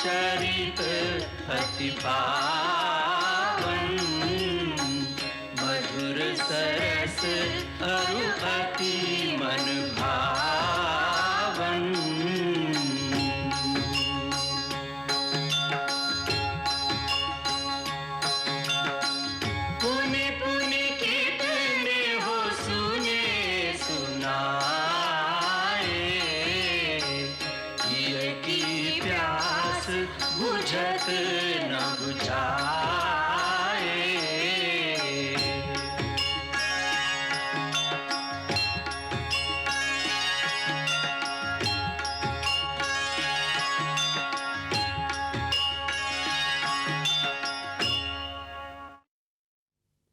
चरित अति पावन, मधुर सरस अरु अति मन भावन। पुनि पुनि कितने हो सुने सुनाए, ये की प्यास बुझत न बुझाए।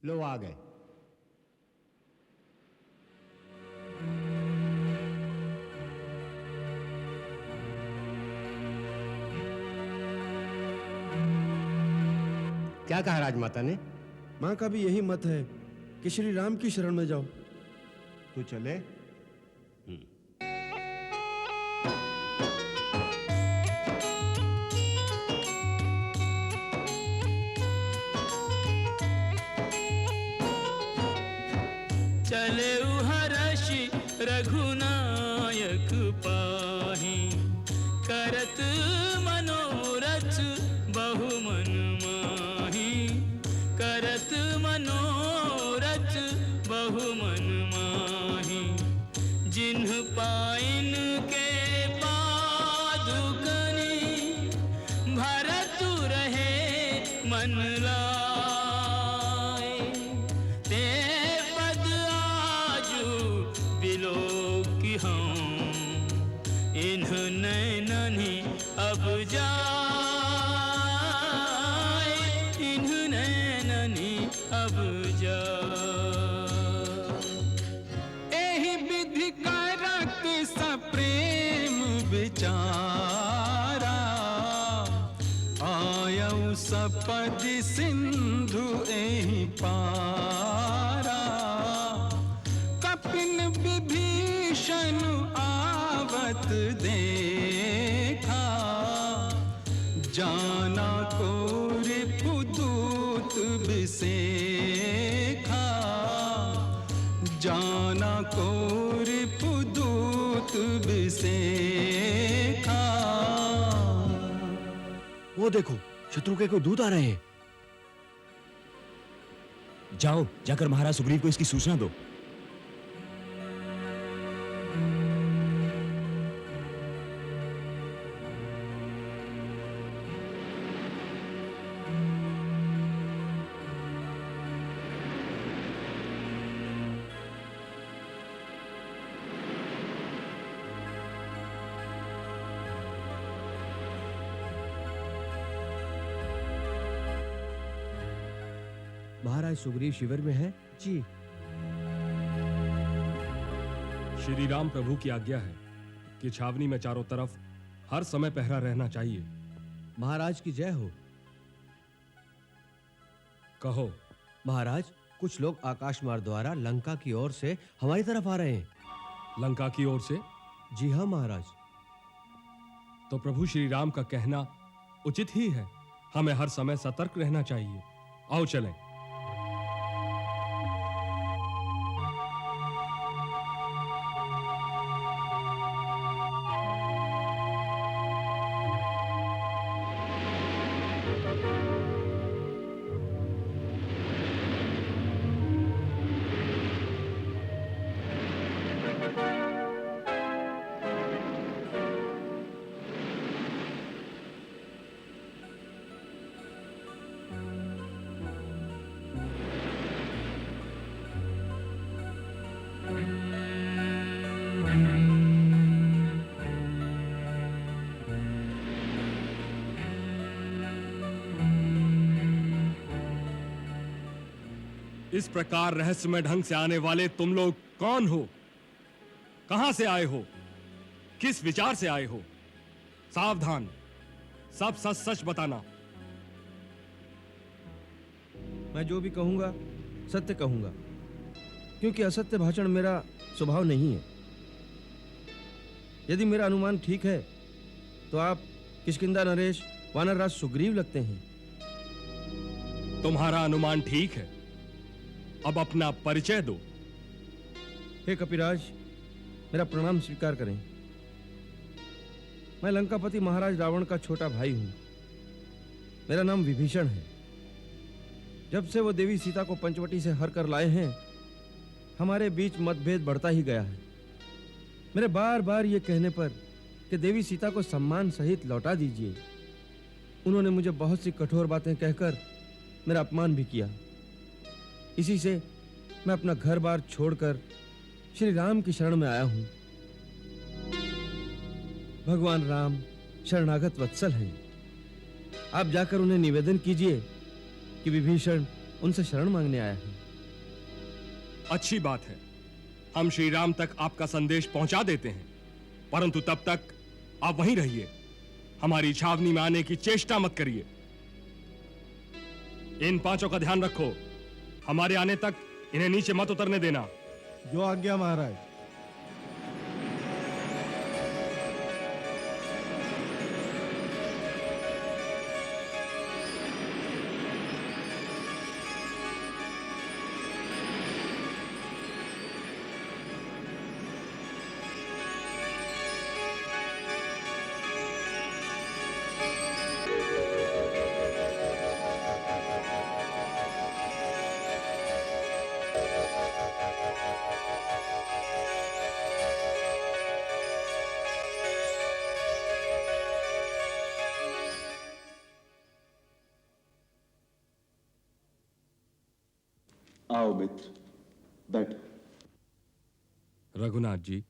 लो आ गए। क्या कहा राजमाता ने? माँ का भी यही मत है कि श्री राम की शरण में जाओ। तो चले। चले हर्षि रघुनायक पाहि, करत मनोरथ बहु मन माहि। करत मनोरथ बहु मन माहि, जिन्ह पाइन के पादुकनि, भरत रहे मन लाए। ते पद आजू बिलोकी हम, इन्ह नैननि अब जाए। इन्ह नैननि अब जाए। एहि विधि करत सप्रेम विचारा, आयऊ सपद सिंधु एहि पारा। कपिन विभीषण आवत देखा, जाना को रिपुदूत बिसेखा। जाना को रिपुदूत बिसेखा। वो देखो, शत्रु के कोई दूत आ रहे हैं। जाओ, जाकर महाराज सुग्रीव को इसकी सूचना दो। महाराज सुग्रीव शिविर में है जी। श्री राम प्रभु की आज्ञा है कि छावनी में चारों तरफ हर समय पहरा रहना चाहिए। महाराज की जय हो। कहो। महाराज, कुछ लोग आकाश मार्ग द्वारा लंका की ओर से हमारी तरफ आ रहे हैं। लंका की ओर से? जी हाँ महाराज। तो प्रभु श्री राम का कहना उचित ही है, हमें हर समय सतर्क रहना चाहिए। आओ चलें। इस प्रकार रहस्यमय ढंग से आने वाले तुम लोग कौन हो? कहां से आए हो? किस विचार से आए हो? सावधान, सब सच सच बताना। मैं जो भी कहूंगा सत्य कहूंगा, क्योंकि असत्य भाषण मेरा स्वभाव नहीं है। यदि मेरा अनुमान ठीक है तो आप किष्किंधा नरेश वानरराज सुग्रीव लगते हैं। तुम्हारा अनुमान ठीक है। अब अपना परिचय दो। हे कपिराज, मेरा प्रणाम स्वीकार करें। मैं लंकापति महाराज रावण का छोटा भाई हूं। मेरा नाम विभीषण है। जब से वो देवी सीता को पंचवटी से हर कर लाए हैं, हमारे बीच मतभेद बढ़ता ही गया है। मेरे बार बार ये कहने पर कि देवी सीता को सम्मान सहित लौटा दीजिए, उन्होंने मुझे बहुत सी कठोर बातें कहकर मेरा अपमान भी किया। इसी से मैं अपना घर बार छोड़कर श्री राम की शरण में आया हूं। भगवान राम शरणागत वत्सल हैं। आप जाकर उन्हें निवेदन कीजिए कि विभीषण उनसे शरण मांगने आया है। अच्छी बात है, हम श्री राम तक आपका संदेश पहुंचा देते हैं, परंतु तब तक आप वहीं रहिए। हमारी छावनी में आने की चेष्टा मत करिए। इन पांचों का ध्यान रखो। हमारे आने तक इन्हें नीचे मत उतरने देना। जो आज्ञा महाराज। आओ मित्र, बैठ। रघुनाथ जी,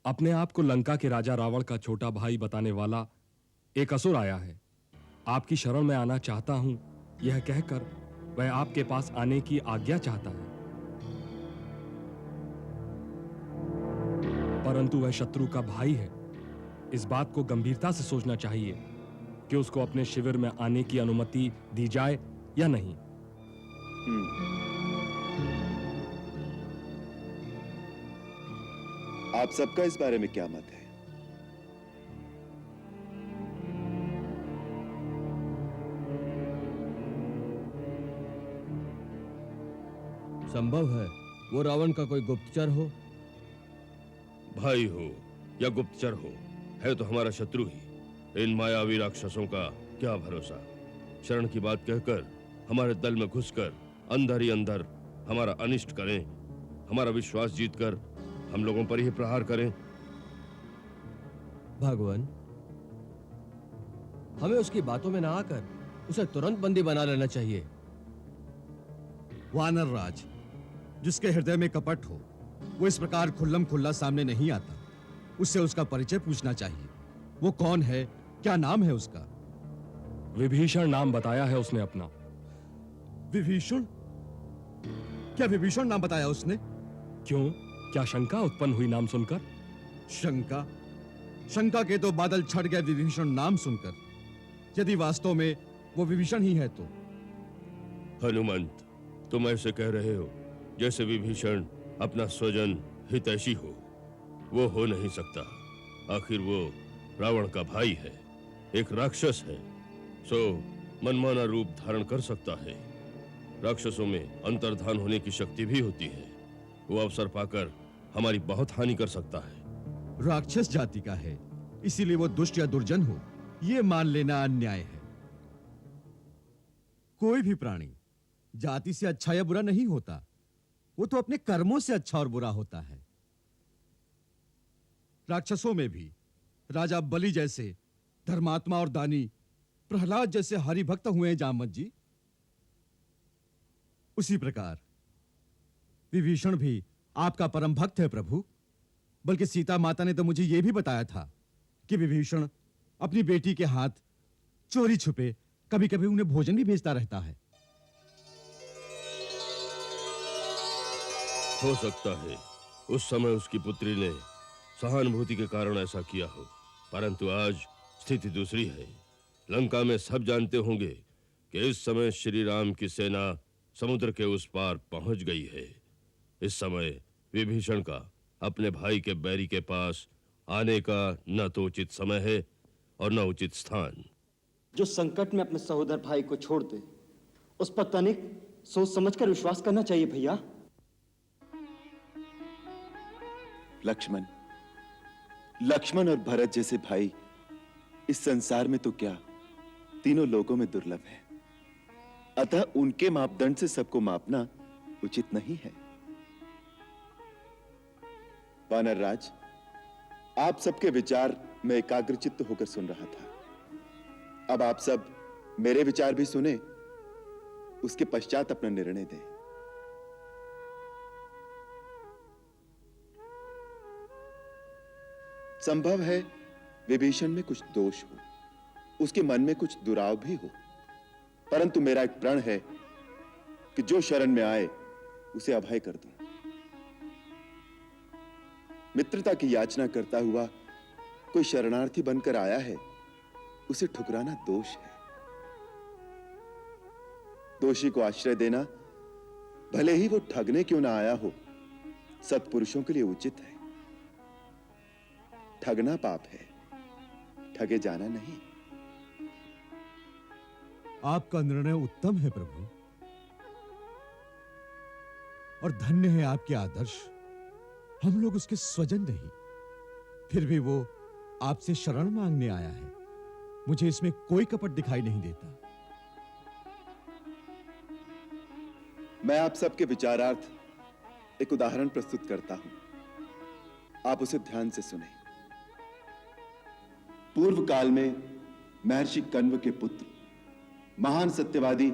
अपने आप को लंका के राजा रावण का छोटा भाई बताने वाला एक असुर आया है। आपकी शरण में आना चाहता हूं, यह कहकर वह आपके पास आने की आज्ञा चाहता है, परंतु वह शत्रु का भाई है। इस बात को गंभीरता से सोचना चाहिए कि उसको अपने शिविर में आने की अनुमति दी जाए या नहीं। आप सबका इस बारे में क्या मत है? संभव है वो रावण का कोई गुप्तचर हो। भाई हो या गुप्तचर हो, है तो हमारा शत्रु ही। इन मायावी राक्षसों का क्या भरोसा। शरण की बात कहकर हमारे दल में घुसकर अंदर ही अंदर हमारा अनिष्ट करें, हमारा विश्वास जीतकर हम लोगों पर ही प्रहार करें। भगवान, हमें उसकी बातों में ना आकर उसे तुरंत बंदी बना लेना चाहिए। वानर राज, जिसके हृदय में कपट हो, वो इस प्रकार खुल्लम खुल्ला सामने नहीं आता। उससे उसका परिचय पूछना चाहिए। वो कौन है, क्या नाम है उसका? विभीषण नाम बताया है उसने अपना। विभीषण? क्या विभीषण नाम बताया उसने? क्यों, क्या शंका उत्पन्न हुई नाम सुनकर? शंका? शंका के तो बादल छट गए विभीषण नाम सुनकर। यदि वास्तव में वो विभीषण ही है तो। हनुमंत, तुम ऐसे कह रहे हो जैसे विभीषण अपना स्वजन हितैषी हो। वो हो नहीं सकता। आखिर वो रावण का भाई है, एक राक्षस है, सो मनमाना रूप धारण कर सकता है। राक्षसों में अंतर्धान होने की शक्ति भी होती है। वो अवसर पाकर हमारी बहुत हानि कर सकता है। राक्षस जाति का है, इसीलिए वो दुष्ट या दुर्जन हो, ये मान लेना अन्याय है। कोई भी प्राणी जाति से अच्छा या बुरा नहीं होता, वो तो अपने कर्मों से अच्छा और बुरा होता है। राक्षसों में भी राजा बलि जैसे धर्मात्मा और दानी, प्रहलाद जैसे हरिभक्त हुए हैं जामवंत जी। उसी प्रकार विभीषण भी आपका परम भक्त है प्रभु। बल्कि सीता माता ने तो मुझे यह भी बताया था कि विभीषण अपनी बेटी के हाथ चोरी छुपे कभी कभी उन्हें भोजन भी भेजता रहता है। हो सकता है उस समय उसकी पुत्री ने सहानुभूति के कारण ऐसा किया हो, परंतु आज स्थिति दूसरी है। लंका में सब जानते होंगे कि इस समय श्री राम की सेना समुद्र के उस पार पहुंच गई है। इस समय विभीषण का अपने भाई के बैरी के पास आने का न तो उचित समय है और न उचित स्थान। जो संकट में अपने सहोदर भाई को छोड़ दे, उस पर तनिक सोच समझकर विश्वास करना चाहिए भैया। लक्ष्मण, लक्ष्मण और भरत जैसे भाई इस संसार में तो क्या, तीनों लोगों में दुर्लभ है। अतः उनके मापदंड से सबको मापना उचित नहीं है। वानर राज, आप सबके विचार मैं एकाग्रचित्त होकर सुन रहा था। अब आप सब मेरे विचार भी सुने, उसके पश्चात अपना निर्णय दें। संभव है विभीषण में कुछ दोष हो, उसके मन में कुछ दुराव भी हो, परंतु मेरा एक प्रण है कि जो शरण में आए उसे अभय कर दूं। मित्रता की याचना करता हुआ कोई शरणार्थी बनकर आया है, उसे ठुकराना दोष है। दोषी को आश्रय देना, भले ही वो ठगने क्यों ना आया हो, सत्पुरुषों के लिए उचित है। ठगना पाप है, ठगे जाना नहीं। आपका निर्णय उत्तम है प्रभु, और धन्य है आपके आदर्श। हम लोग उसके स्वजन नहीं, फिर भी वो आपसे शरण मांगने आया है। मुझे इसमें कोई कपट दिखाई नहीं देता। मैं आप सबके विचारार्थ एक उदाहरण प्रस्तुत करता हूं, आप उसे ध्यान से सुने। पूर्व काल में महर्षि कण्व के पुत्र महान सत्यवादी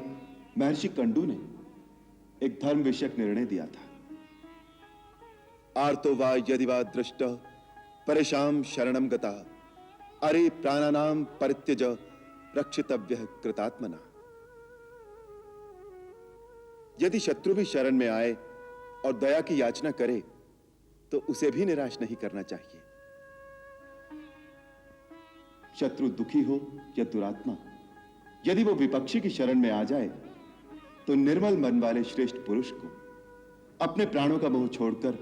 महर्षि कंडू ने एक धर्म विषयक निर्णय दिया था। आर्तो वा यदि वा दृष्ट परेशान शरणम गता, अरे प्राणानाम परित्यज रक्षितव्यः कृतात्मना। यदि शत्रु भी शरण में आए और दया की याचना करे तो उसे भी निराश नहीं करना चाहिए। शत्रु दुखी हो या दुरात्मा, यदि वो विपक्षी की शरण में आ जाए तो निर्मल मन वाले श्रेष्ठ पुरुष को अपने प्राणों का मोह छोड़कर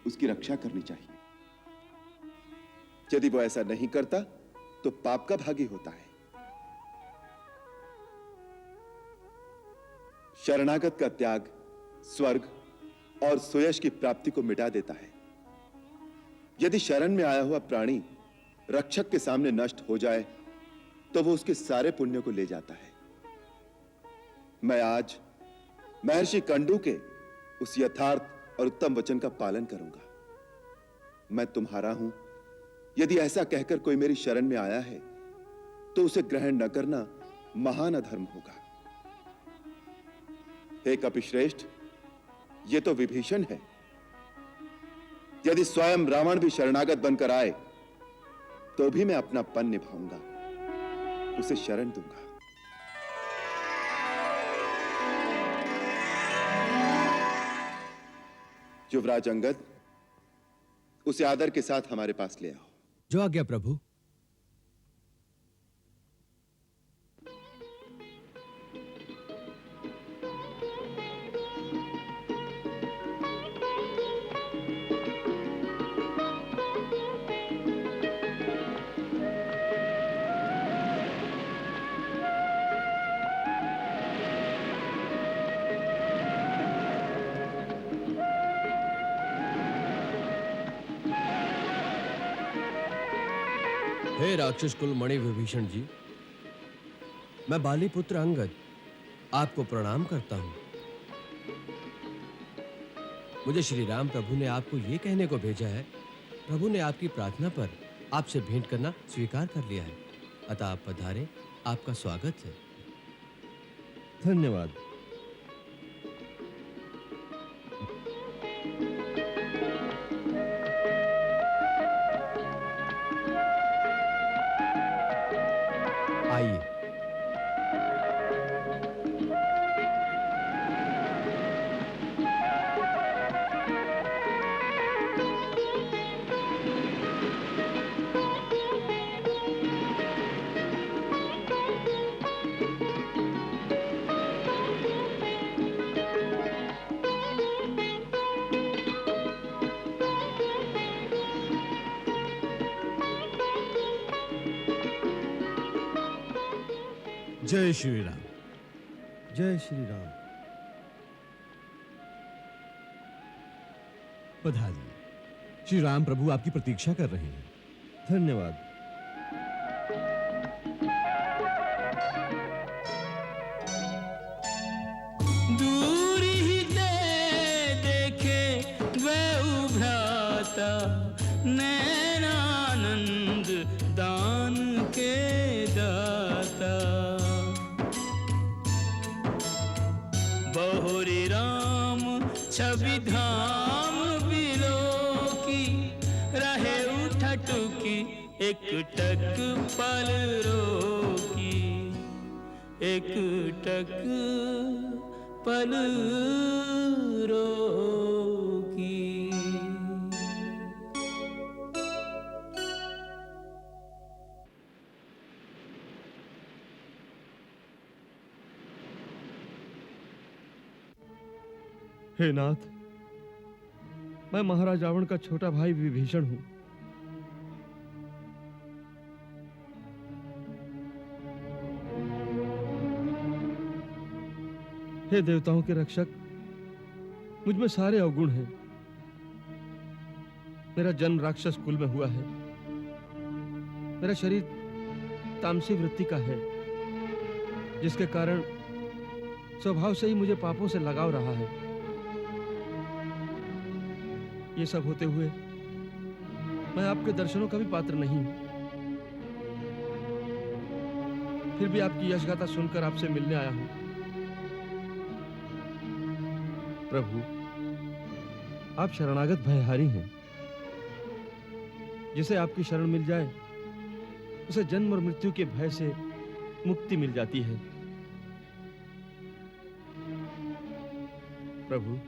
उसकी रक्षा करनी चाहिए। यदि वो ऐसा नहीं करता तो पाप का भागी होता है। शरणागत का त्याग स्वर्ग और सुयश की प्राप्ति को मिटा देता है। यदि शरण में आया हुआ प्राणी रक्षक के सामने नष्ट हो जाए तो वो उसके सारे पुण्य को ले जाता है। मैं आज महर्षि कंडू के उस यथार्थ और उत्तम वचन का पालन करूंगा। मैं तुम्हारा हूं, यदि ऐसा कहकर कोई मेरी शरण में आया है तो उसे ग्रहण न करना महान अधर्म होगा। हे कपिश्रेष्ठ, ये तो विभीषण है। यदि स्वयं रावण भी शरणागत बनकर आए तो भी मैं अपना पन निभाऊंगा, उसे शरण दूंगा। युवराज अंगद, उसे आदर के साथ हमारे पास ले आओ। जो आज्ञा प्रभु। हे राक्षस कुल मणि विभीषण जी, मैं बाली पुत्र अंगद आपको प्रणाम करता हूं। मुझे श्री राम प्रभु ने आपको ये कहने को भेजा है, प्रभु ने आपकी प्रार्थना पर आपसे भेंट करना स्वीकार कर लिया है, अतः आप पधारे, आपका स्वागत है। धन्यवाद। आइए। जय श्री राम। जय श्री राम। पधारिए। श्री राम प्रभु आपकी प्रतीक्षा कर रहे हैं। धन्यवाद। दूर ही देखे वह उभराता नैनानंद दान के दाता। बहुरी राम छवि धाम बिलो की रहे उठटुकी एक टक पल रोकी एक टक पल रोकी। हे नाथ, मैं महाराज रावण का छोटा भाई विभीषण हूं। हे देवताओं के रक्षक, मुझ में सारे अवगुण हैं। मेरा जन्म राक्षस कुल में हुआ है। मेरा शरीर तामसी वृत्ति का है, जिसके कारण स्वभाव से ही मुझे पापों से लगाव रहा है। ये सब होते हुए मैं आपके दर्शनों का भी पात्र नहीं हूं। फिर भी आपकी यशगाथा सुनकर आपसे मिलने आया हूं। प्रभु, आप शरणागत भयहारी हैं। जिसे आपकी शरण मिल जाए उसे जन्म और मृत्यु के भय से मुक्ति मिल जाती है। प्रभु,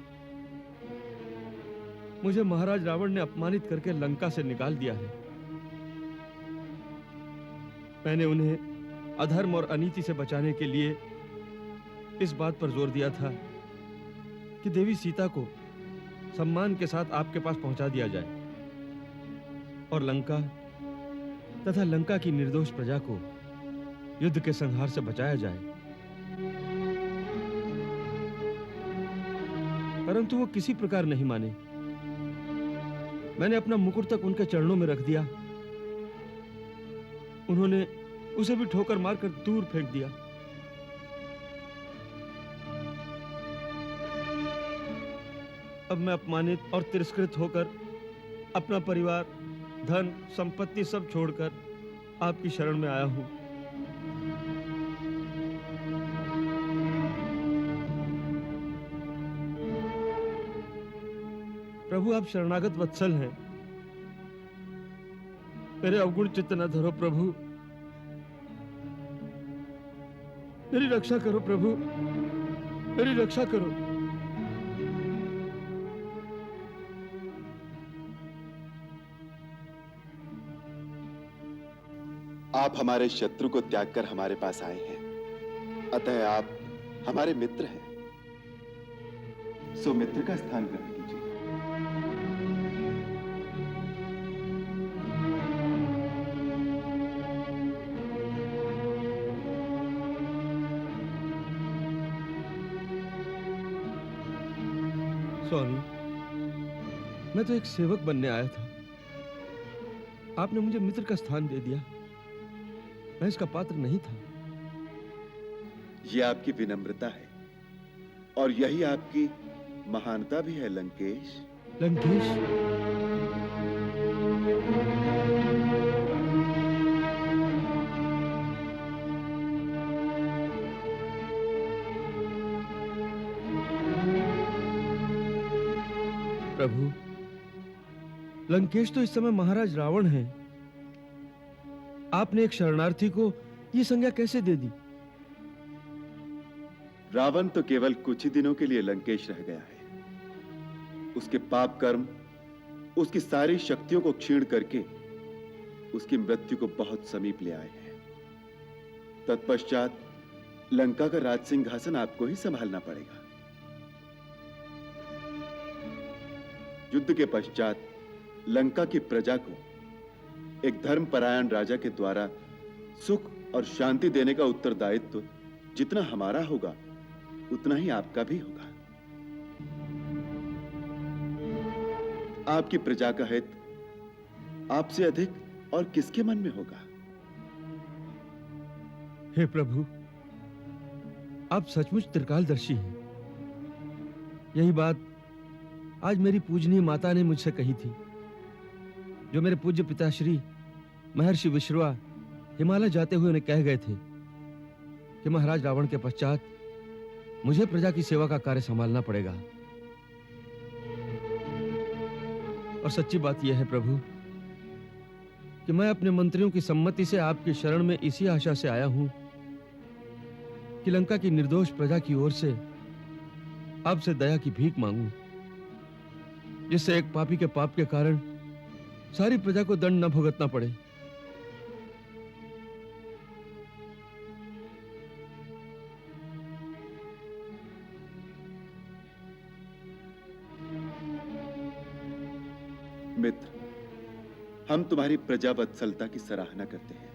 मुझे महाराज रावण ने अपमानित करके लंका से निकाल दिया है। मैंने उन्हें अधर्म और अनीति से बचाने के लिए इस बात पर जोर दिया था कि देवी सीता को सम्मान के साथ आपके पास पहुंचा दिया जाए और लंका तथा लंका की निर्दोष प्रजा को युद्ध के संहार से बचाया जाए। परंतु वो किसी प्रकार नहीं माने। मैंने अपना मुकुट तक उनके चरणों में रख दिया। उन्होंने उसे भी ठोकर मारकर दूर फेंक दिया। अब मैं अपमानित और तिरस्कृत होकर अपना परिवार, धन, संपत्ति सब छोड़कर आपकी शरण में आया हूं। प्रभु, आप शरणागत वत्सल हैं। मेरे अवगुण चित्त न धरो प्रभु। मेरी रक्षा करो प्रभु, मेरी रक्षा करो। आप हमारे शत्रु को त्याग कर हमारे पास आए हैं, अतः आप हमारे मित्र हैं। सो मित्र का स्थान ग्रहण कीजिए। स्वामी, मैं तो एक सेवक बनने आया था। आपने मुझे मित्र का स्थान दे दिया। मैं इसका पात्र नहीं था। यह आपकी विनम्रता है और यही आपकी महानता भी है लंकेश। लंकेश? प्रभु, लंकेश तो इस समय महाराज रावण हैं। आपने एक शरणार्थी को यह संज्ञा कैसे दे दी? रावण तो केवल कुछ ही दिनों के लिए लंकेश रह गया है। उसके पाप कर्म उसकी सारी शक्तियों को क्षीण करके उसकी मृत्यु को बहुत समीप ले आए हैं। तत्पश्चात लंका का राज सिंहासन आपको ही संभालना पड़ेगा। युद्ध के पश्चात लंका की प्रजा को एक धर्मपरायण राजा के द्वारा सुख और शांति देने का उत्तरदायित्व जितना हमारा होगा उतना ही आपका भी होगा। आपकी प्रजा का हित आपसे अधिक और किसके मन में होगा? हे प्रभु, आप सचमुच त्रिकालदर्शी हैं। यही बात आज मेरी पूजनीय माता ने मुझसे कही थी, जो मेरे पूज्य पिताश्री महर्षि विश्रवा हिमालय जाते हुए उन्हें कह गए थे कि महाराज रावण के पश्चात मुझे प्रजा की सेवा का कार्य संभालना पड़ेगा। और सच्ची बात यह है प्रभु कि मैं अपने मंत्रियों की सम्मति से आपकी शरण में इसी आशा से आया हूं कि लंका की निर्दोष प्रजा की ओर से आपसे दया की भीख मांगूं, जिससे एक पापी के पाप के कारण सारी प्रजा को दंड न भुगतना पड़े। मित्र, हम तुम्हारी प्रजा वत्सलता की सराहना करते हैं।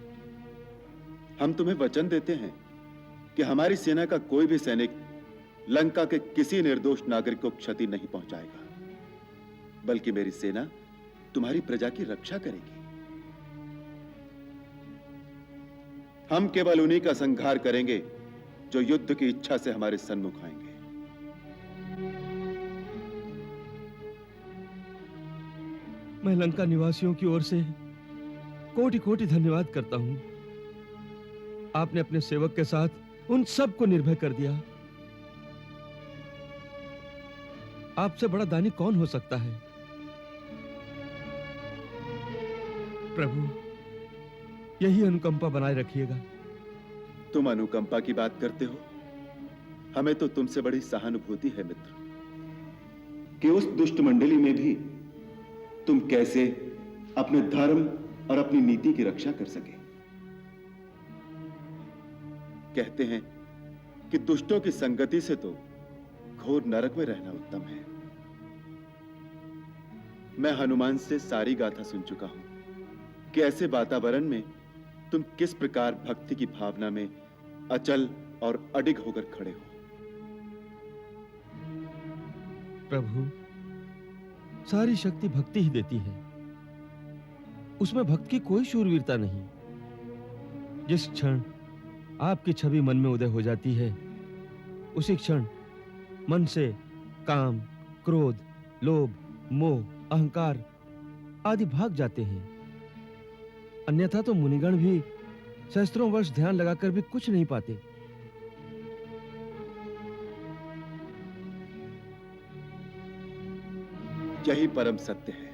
हम तुम्हें वचन देते हैं कि हमारी सेना का कोई भी सैनिक लंका के किसी निर्दोष नागरिक को क्षति नहीं पहुंचाएगा, बल्कि मेरी सेना तुम्हारी प्रजा की रक्षा करेगी। हम केवल उन्हीं का संहार करेंगे जो युद्ध की इच्छा से हमारे सन्मुख आएंगे। मैं लंका निवासियों की ओर से कोटि कोटि धन्यवाद करता हूं। आपने अपने सेवक के साथ उन सब को निर्भय कर दिया। आपसे बड़ा दानी कौन हो सकता है? प्रभु, यही अनुकंपा बनाए रखिएगा। तुम अनुकंपा की बात करते हो, हमें तो तुमसे बड़ी सहानुभूति है मित्र, कि उस दुष्ट मंडली में भी तुम कैसे अपने धर्म और अपनी नीति की रक्षा कर सके। कहते हैं कि दुष्टों की संगति से तो घोर नरक में रहना उत्तम है। मैं हनुमान से सारी गाथा सुन चुका हूं कि ऐसे वातावरण में तुम किस प्रकार भक्ति की भावना में अचल और अडिग होकर खड़े हो। प्रभु, सारी शक्ति भक्ति ही देती है। उसमें भक्त की कोई शूरवीरता नहीं। जिस क्षण आपकी छवि मन में उदय हो जाती है, उसी क्षण मन से काम, क्रोध, लोभ, मोह, अहंकार आदि भाग जाते हैं। अन्यथा तो मुनिगण भी सहस्त्रों वर्ष ध्यान लगाकर भी कुछ नहीं पाते। यही परम सत्य है,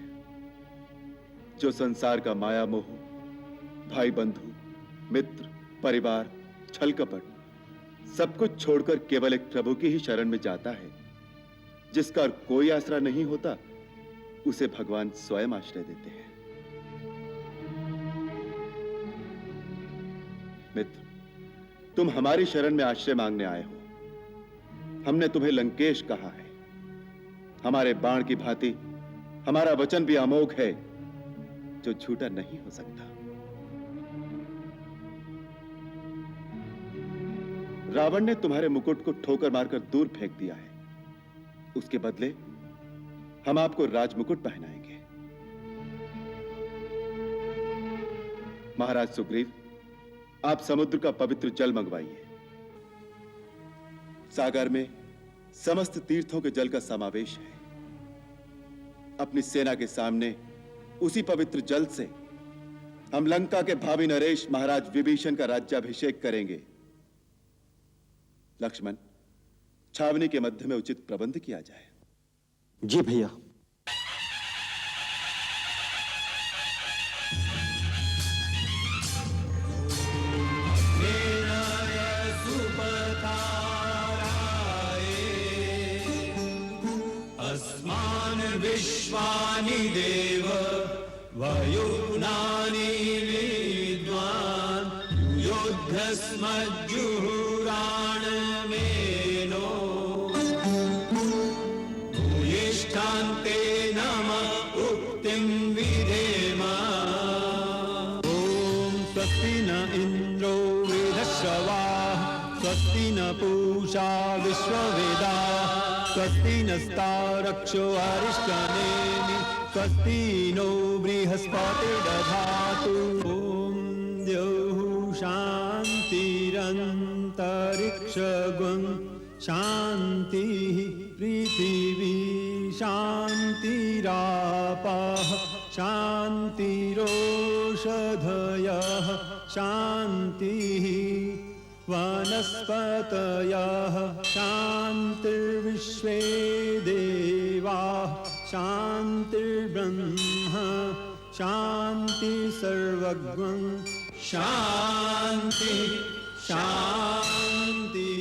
जो संसार का माया मोह, भाई बंधु, मित्र, परिवार, छल कपट सब कुछ छोड़कर केवल एक प्रभु की ही शरण में जाता है। जिसका कोई आसरा नहीं होता, उसे भगवान स्वयं आश्रय देते हैं। मित्र, तुम हमारी शरण में आश्रय मांगने आए हो। हमने तुम्हें लंकेश कहा है। हमारे बाण की भांति हमारा वचन भी अमोघ है, जो झूठा नहीं हो सकता। रावण ने तुम्हारे मुकुट को ठोकर मारकर दूर फेंक दिया है। उसके बदले हम आपको राजमुकुट पहनाएंगे। महाराज सुग्रीव, आप समुद्र का पवित्र जल मंगवाइए। सागर में समस्त तीर्थों के जल का समावेश है। अपनी सेना के सामने उसी पवित्र जल से हम लंका के भावी नरेश महाराज विभीषण का राज्याभिषेक करेंगे। लक्ष्मण, छावनी के मध्य में उचित प्रबंध किया जाए। जी भैया। विश्वानि देव वयुनानि विद्वान् युद्धस्मज्जुहुराण मेनो भूयिष्ठान्ते नमः उक्तिं विधेम। ओम स्वस्ति न इन्द्रो वृधश्रवाः स्वस्ति न पूषा विश्ववेदाः स्वस्ति नस्तारक्षो अरिष्टनेमि स्वस्ति नो बृहस्पतिर्दधातु ॐ द्यौः शान्तिरन्तरिक्षगुं शान्तिः पृथिवी शान्तिरापः शान्तिरोषधयः शान्तिः वनस्पतयः शान्तिर्विश्वे देवाः शान्तिर्ब्रह्म शान्ति सर्वगं शान्ति शान्ति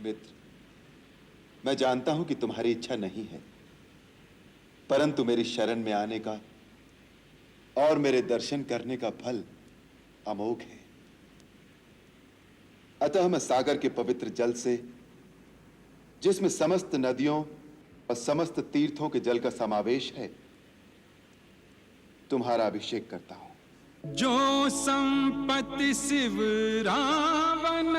मित्र, मैं जानता हूं कि तुम्हारी इच्छा नहीं है, परंतु मेरी शरण में आने का और मेरे दर्शन करने का फल अमोघ है। अतः मैं सागर के पवित्र जल से, जिसमें समस्त नदियों और समस्त तीर्थों के जल का समावेश है, तुम्हारा अभिषेक करता हूं। जो संपत्ति शिव रावण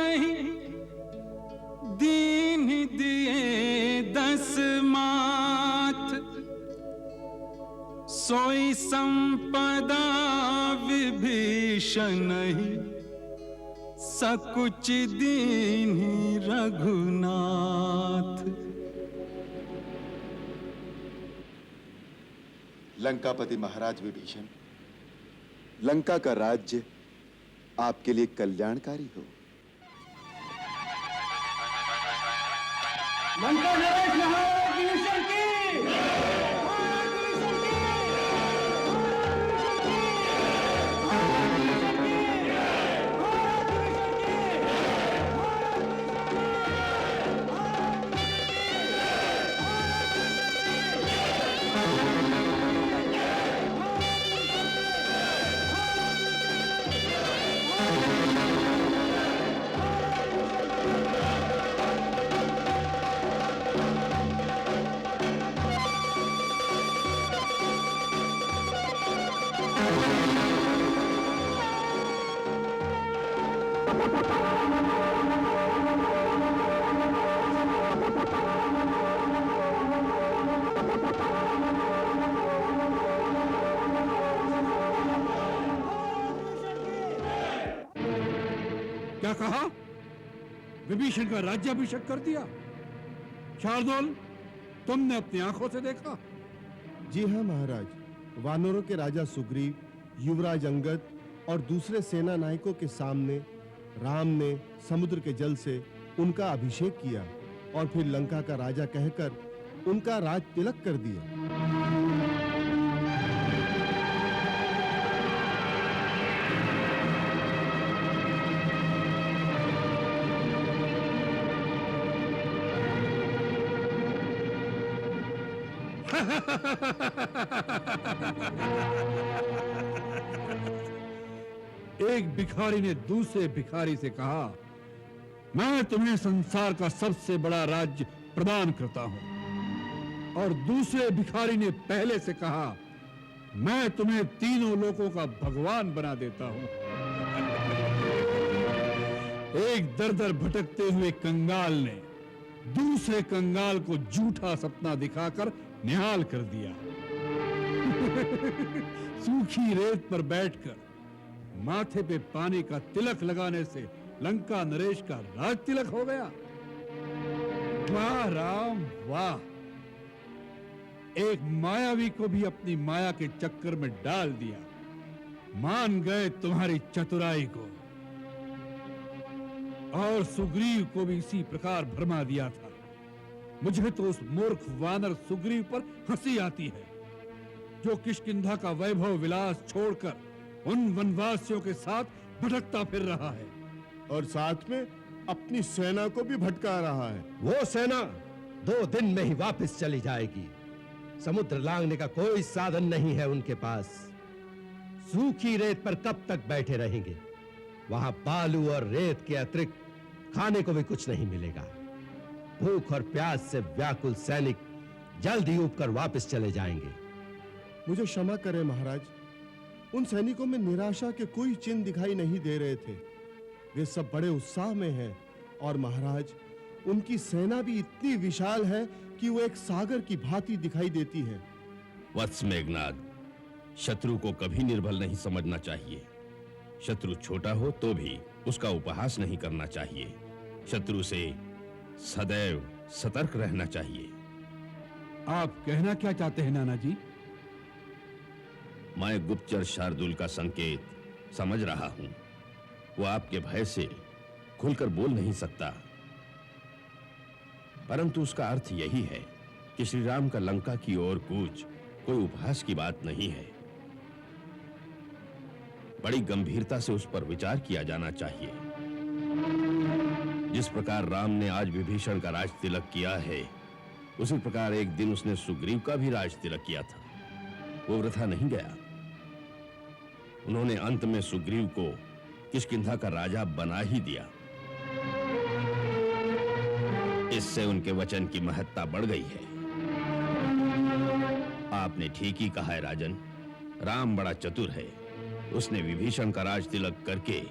दीन दिए 10 माथ सोई संपदा विभीषण सकुच दीन्हि रघुनाथ। लंकापति महाराज विभीषण, लंका का राज्य आपके लिए कल्याणकारी हो। लंका नरेश महाराज विभीषण की क्या कहा? विभीषण का राज्याभिषेक कर दिया? शार्दूल, तुमने अपनी आंखों से देखा? जी हाँ महाराज, वानरों के राजा सुग्रीव, युवराज अंगद और दूसरे सेना नायकों के सामने राम ने समुद्र के जल से उनका अभिषेक किया और फिर लंका का राजा कहकर उनका राज तिलक कर दिया। एक भिखारी ने दूसरे भिखारी से कहा, मैं तुम्हें संसार का सबसे बड़ा राज्य प्रदान करता हूं। और दूसरे भिखारी ने पहले से कहा, मैं तुम्हें तीनों लोकों का भगवान बना देता हूं। एक दर-दर भटकते हुए कंगाल ने दूसरे कंगाल को झूठा सपना दिखाकर निहाल कर दिया। सूखी रेत पर बैठकर माथे पे पानी का तिलक लगाने से लंका नरेश का राज तिलक हो गया। वाह राम वाह! एक मायावी को भी अपनी माया के चक्कर में डाल दिया। मान गए तुम्हारी चतुराई को। और सुग्रीव को भी इसी प्रकार भरमा दिया था। मुझे तो उस मूर्ख वानर सुग्रीव पर हंसी आती है, जो किष्किंधा का वैभव विलास छोड़कर उन वनवासियों के साथ भटकता फिर रहा है और साथ में अपनी सेना को भी भटका रहा है। वो सेना 2 दिन में ही वापस चली जाएगी। समुद्र लांघने का कोई साधन नहीं है उनके पास। सूखी रेत पर कब तक बैठे रहेंगे? वहां बालू और रेत के अतिरिक्त खाने को भी कुछ नहीं मिलेगा। भूख और प्यास से व्याकुल सैनिक जल्द ही उबकर वापस चले जाएंगे। मुझे क्षमा करें महाराज, उन सैनिकों में निराशा के कोई चिन्ह दिखाई नहीं दे रहे थे। वे सब बड़े उत्साह में हैं और महाराज उनकी सेना भी इतनी विशाल है कि वो एक सागर की भांति दिखाई देती है। वत्स मेघनाद, शत्रु को कभी निर्बल नहीं समझना चाहिए। शत्रु छोटा हो तो भी उसका उपहास नहीं करना चाहिए। शत्रु से सदैव सतर्क रहना चाहिए। आप कहना क्या चाहते हैं नाना जी? मैं गुप्तचर शार्दुल का संकेत समझ रहा हूं। वो आपके भय से खुलकर बोल नहीं सकता, परंतु उसका अर्थ यही है कि श्री राम का लंका की ओर कूच कोई उपहास की बात नहीं है। बड़ी गंभीरता से उस पर विचार किया जाना चाहिए। जिस प्रकार राम ने आज विभीषण का राज तिलक किया है, उसी प्रकार एक दिन उसने सुग्रीव का भी राज तिलक किया था। वो वृथा नहीं गया। उन्होंने अंत में सुग्रीव को किष्किंधा का राजा बना ही दिया। इससे उनके वचन की महत्ता बढ़ गई है। आपने ठीक ही कहा है राजन, राम बड़ा चतुर है। उसने विभीषण का राज तिलक करके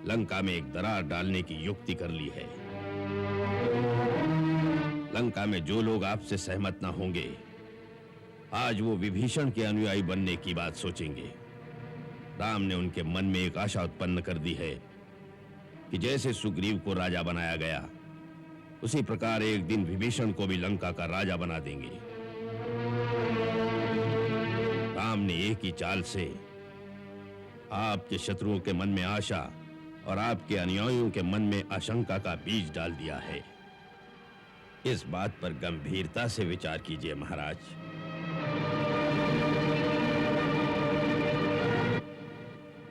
लंका में एक दरार डालने की युक्ति कर ली है। लंका में जो लोग आपसे सहमत ना होंगे, आज वो विभीषण के अनुयायी बनने की बात सोचेंगे। राम ने उनके मन में एक आशा उत्पन्न कर दी है कि जैसे सुग्रीव को राजा बनाया गया, उसी प्रकार एक दिन विभीषण को भी लंका का राजा बना देंगे। राम ने एक ही चाल से आपके शत्रुओं के मन में आशा और आपके अनुयायियों के मन में आशंका का बीज डाल दिया है। इस बात पर गंभीरता से विचार कीजिए महाराज।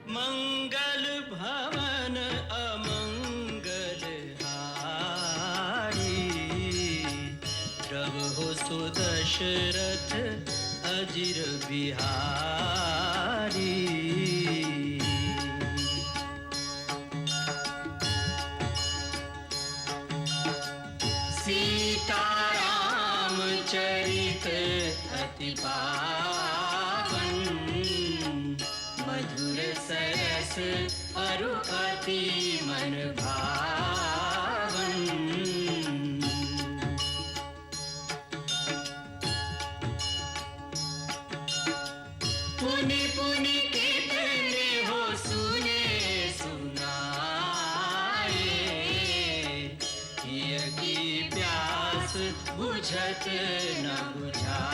मंगल भवन अमंगल हारी, प्रभु सुदशरथ अजिर बिहारी। सीताराम चरित अति पावन, मधुर सरस अरु अति मन भावन। पुनि पुनि कितने हो सुने सुनाए, हिय की प्यास बुझत न बुझाए।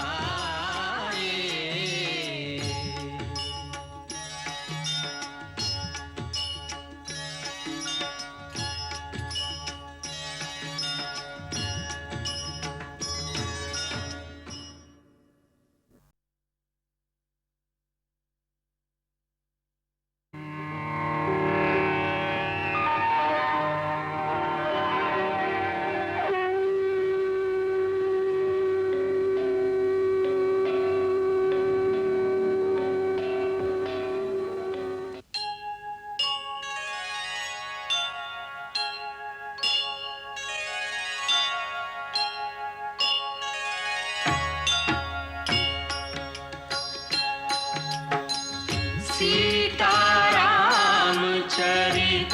सीताराम चरित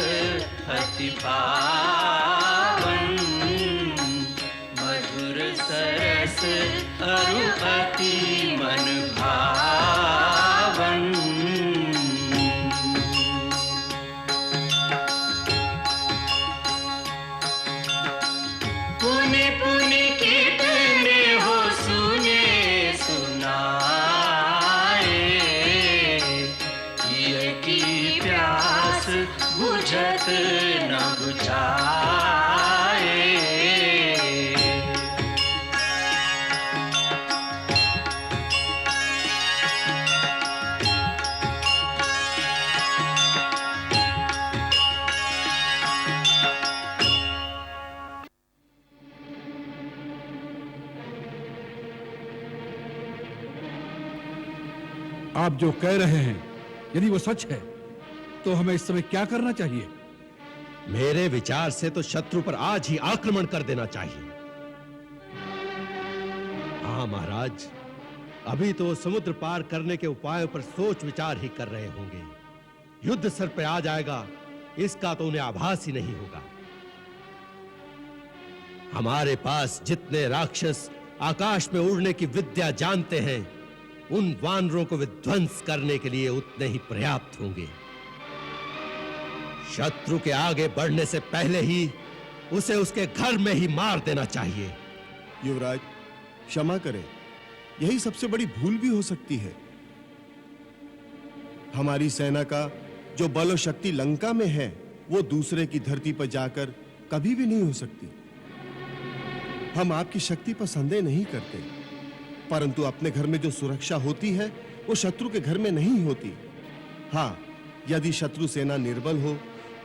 अति पावन, मधुर सरस अरु अति मन भावन। पुनि पुनि कितने हो सुने सुनाए, हिय की प्यास बुझत न बुझाए। आप जो कह रहे हैं यदि वो सच है तो हमें इस समय क्या करना चाहिए? मेरे विचार से तो शत्रु पर आज ही आक्रमण कर देना चाहिए। हाँ महाराज, अभी तो समुद्र पार करने के उपायों पर सोच विचार ही कर रहे होंगे। युद्ध सर पे आ जाएगा इसका तो उन्हें आभास ही नहीं होगा। हमारे पास जितने राक्षस आकाश में उड़ने की विद्या जानते हैं, उन वानरों को विध्वंस करने के लिए उतने ही पर्याप्त होंगे। शत्रु के आगे बढ़ने से पहले ही उसे उसके घर में ही मार देना चाहिए। युवराज, क्षमा करें, यही सबसे बड़ी भूल भी हो सकती है। हमारी सेना का जो बल और शक्ति लंका में है, वो दूसरे की धरती पर जाकर कभी भी नहीं हो सकती। हम आपकी शक्ति पर संदेह नहीं करते, परंतु अपने घर में जो सुरक्षा होती है वो शत्रु के घर में नहीं होती। हाँ, यदि शत्रु सेना निर्बल हो,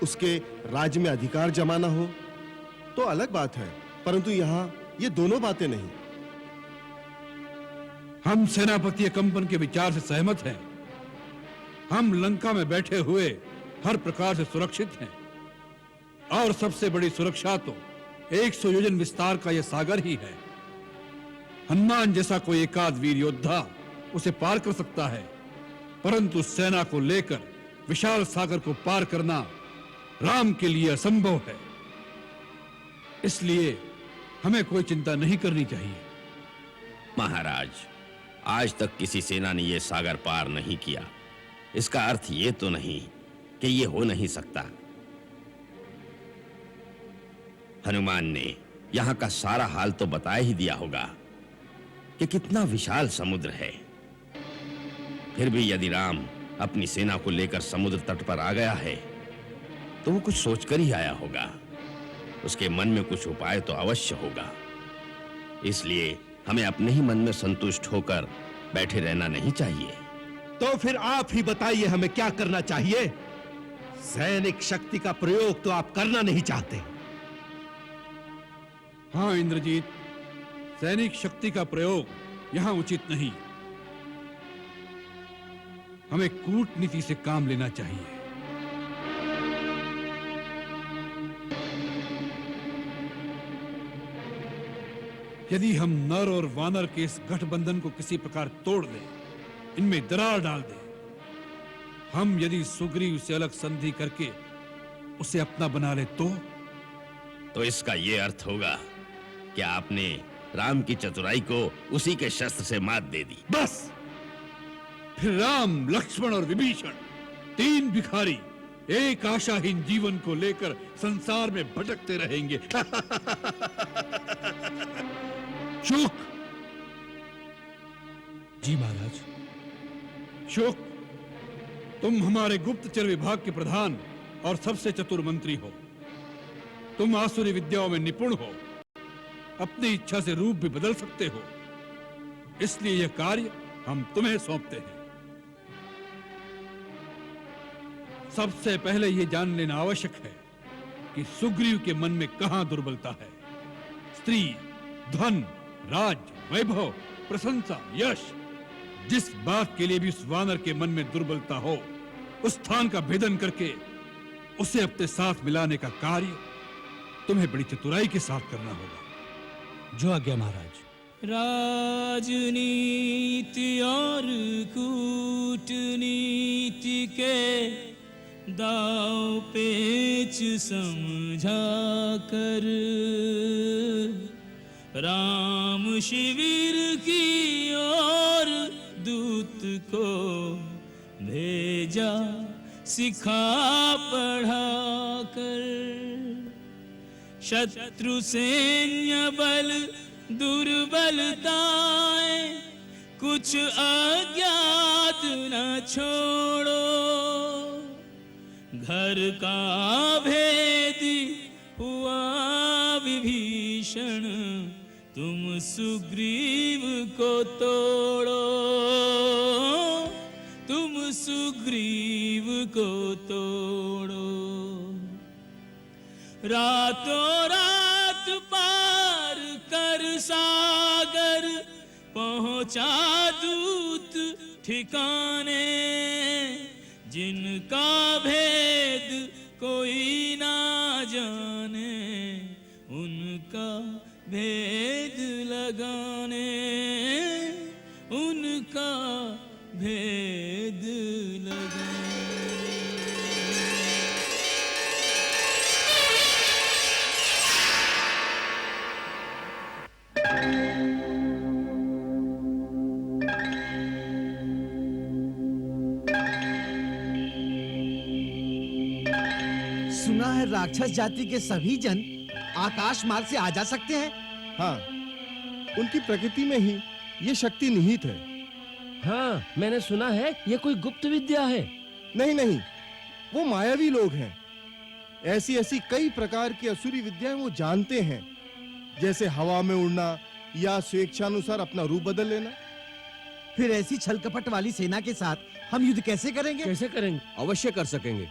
उसके राज्य में अधिकार जमाना हो तो अलग बात है, परंतु यहां ये दोनों बातें नहीं। हम सेनापति कंपन के विचार से सहमत हैं। हम लंका में बैठे हुए हर प्रकार से सुरक्षित हैं, और सबसे बड़ी सुरक्षा तो 100 योजन विस्तार का यह सागर ही है। हनुमान जैसा कोई एकाध वीर योद्धा उसे पार कर सकता है, परंतु सेना को लेकर विशाल सागर को पार करना राम के लिए असंभव है। इसलिए हमें कोई चिंता नहीं करनी चाहिए। महाराज, आज तक किसी सेना ने यह सागर पार नहीं किया। इसका अर्थ ये तो नहीं कि यह हो नहीं सकता। हनुमान ने यहां का सारा हाल तो बता ही दिया होगा कि कितना विशाल समुद्र है। फिर भी यदि राम अपनी सेना को लेकर समुद्र तट पर आ गया है तो वो कुछ सोचकर ही आया होगा। उसके मन में कुछ उपाय तो अवश्य होगा। इसलिए हमें अपने ही मन में संतुष्ट होकर बैठे रहना नहीं चाहिए। तो फिर आप ही बताइए हमें क्या करना चाहिए। सैनिक शक्ति का प्रयोग तो आप करना नहीं चाहते। हाँ इंद्रजीत, सैनिक शक्ति का प्रयोग यहां उचित नहीं। हमें कूटनीति से काम लेना चाहिए। यदि हम नर और वानर के इस गठबंधन को किसी प्रकार तोड़ दें, इनमें दरार डाल दें, हम यदि सुग्रीव से अलग संधि करके उसे अपना बना ले तो इसका यह अर्थ होगा कि आपने राम की चतुराई को उसी के शस्त्र से मात दे दी। बस, फिर राम, लक्ष्मण और विभीषण, तीन भिखारी एक आशाहीन जीवन को लेकर संसार में भटकते रहेंगे। शुक। जी महाराज। शुक, तुम हमारे गुप्तचर विभाग के प्रधान और सबसे चतुर मंत्री हो। तुम आसुरी विद्याओं में निपुण हो, अपनी इच्छा से रूप भी बदल सकते हो। इसलिए यह कार्य हम तुम्हें सौंपते हैं। सबसे पहले यह जान लेना आवश्यक है कि सुग्रीव के मन में कहां दुर्बलता है। स्त्री, धन, राज, वैभव, प्रशंसा, यश, जिस बात के लिए भी उस वानर के मन में दुर्बलता हो, उस स्थान का भेदन करके उसे अपने साथ मिलाने का कार्य तुम्हें बड़ी चतुराई के साथ करना होगा। जो आज्ञा महाराज। राजनीति और कूटनीति के दाव पेच समझा कर राम शिविर की ओर दूत को भेजा सिखा पढ़ा कर। शत्रु सैन्य बल दुर्बलताएं कुछ अज्ञात न छोड़ो। घर का भेद हुआ विभीषण तुम सुग्रीव को तोड़ो। तुम सुग्रीव को तोड़ो। रातों रात पार कर सागर पहुंचा दूत ठिकाने। जिनका भेद कोई ना जाने उनका भेद लगाने उनका भेद लगाने। सुना है राक्षस जाति के सभी जन आकाश मार्ग से आ जा सकते हैं। हाँ, उनकी प्रकृति में ही ये शक्ति निहित है। हाँ, मैंने सुना है ये कोई गुप्त विद्या है। नहीं नहीं, वो मायावी लोग हैं। ऐसी ऐसी कई प्रकार की असुरी विद्याएं वो जानते हैं, जैसे हवा में उड़ना या स्वेच्छानुसार अपना रूप बदल लेना। फिर ऐसी छल कपट वाली सेना के साथ हम युद्ध कैसे करेंगे? कैसे करेंगे? अवश्य कर सकेंगे,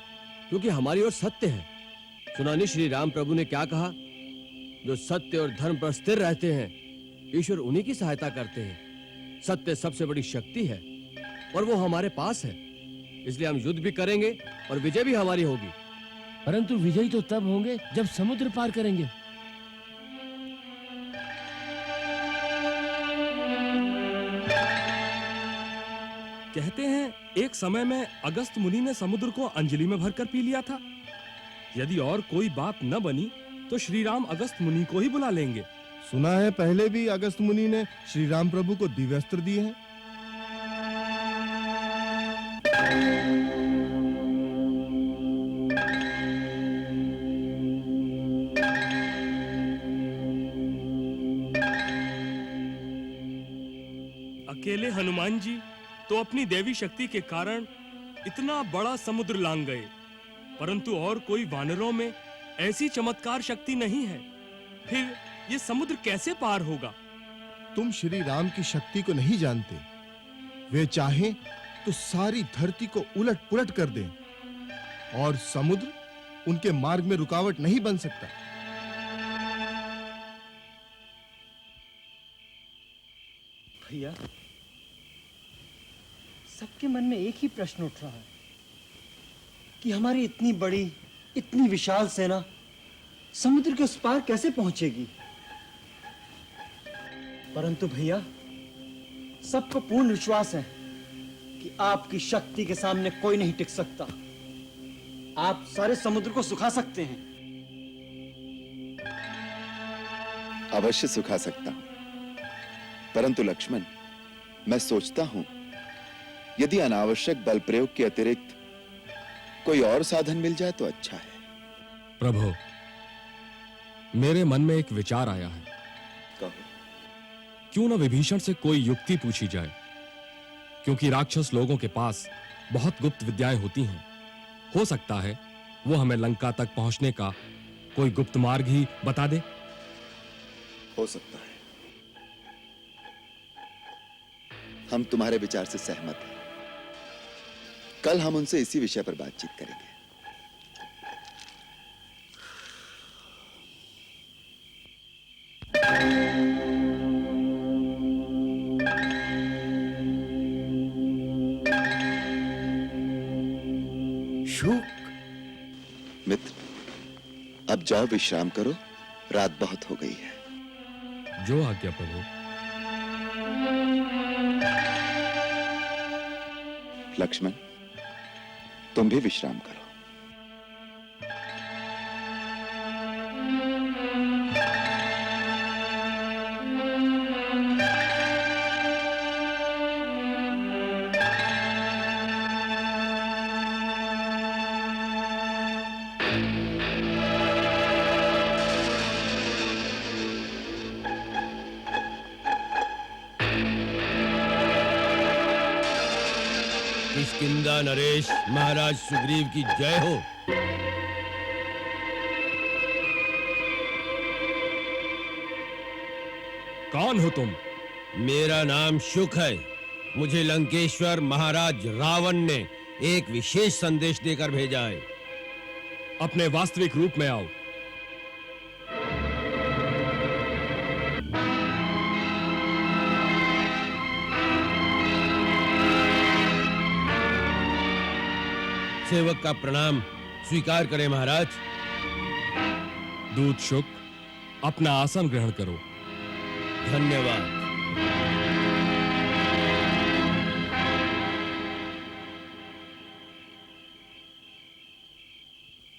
क्योंकि हमारी ओर सत्य है। सुना नहीं श्री राम प्रभु ने क्या कहा? जो सत्य और धर्म पर स्थिर रहते हैं, ईश्वर उन्हीं की सहायता करते हैं। सत्य सबसे बड़ी शक्ति है और वो हमारे पास है, इसलिए हम युद्ध भी करेंगे और विजय भी हमारी होगी। परंतु विजयी तो तब होंगे जब समुद्र पार करेंगे। कहते हैं एक समय में अगस्त मुनि ने समुद्र को अंजलि में भरकर पी लिया था। यदि और कोई बात न बनी तो श्री राम अगस्त मुनि को ही बुला लेंगे। सुना है पहले भी अगस्त मुनि ने श्री राम प्रभु को दिव्यास्त्र दिए हैं। अकेले हनुमान जी तो अपनी देवी शक्ति के कारण इतना बड़ा समुद्र लांघ गए, परंतु और कोई वानरों में ऐसी चमत्कार शक्ति नहीं है। फिर ये समुद्र कैसे पार होगा? तुम श्री राम की शक्ति को नहीं जानते। वे चाहें तो सारी धरती को उलट पुलट कर दें और समुद्र उनके मार्ग में रुकावट नहीं बन सकता। भैया, सबके मन में एक ही प्रश्न उठ रहा है कि हमारी इतनी बड़ी, इतनी विशाल सेना समुद्र के उस पार कैसे पहुंचेगी। परंतु भैया, सबको पूर्ण विश्वास है कि आपकी शक्ति के सामने कोई नहीं टिक सकता। आप सारे समुद्र को सुखा सकते हैं। अवश्य सुखा सकता हूं, परंतु लक्ष्मण, मैं सोचता हूं यदि अनावश्यक बल प्रयोग के अतिरिक्त कोई और साधन मिल जाए तो अच्छा है। प्रभु, मेरे मन में एक विचार आया है। कहो। क्यों न विभीषण से कोई युक्ति पूछी जाए, क्योंकि राक्षस लोगों के पास बहुत गुप्त विद्याएं होती हैं। हो सकता है वो हमें लंका तक पहुंचने का कोई गुप्त मार्ग ही बता दे। हो सकता है। हम तुम्हारे विचार से सहमत हैं। कल हम उनसे इसी विषय पर बातचीत करेंगे। शुक, मित्र, अब जाओ विश्राम करो, रात बहुत हो गई है। जो आज्ञा प्रभु। लक्ष्मण, तुम भी विश्राम करो। किष्किंधा नरेश महाराज सुग्रीव की जय हो। कौन हो तुम? मेरा नाम शुक है। मुझे लंकेश्वर महाराज रावण ने एक विशेष संदेश देकर भेजा है। अपने वास्तविक रूप में आओ। सेवक का प्रणाम स्वीकार करें महाराज। दूत शुक, अपना आसन ग्रहण करो। धन्यवाद।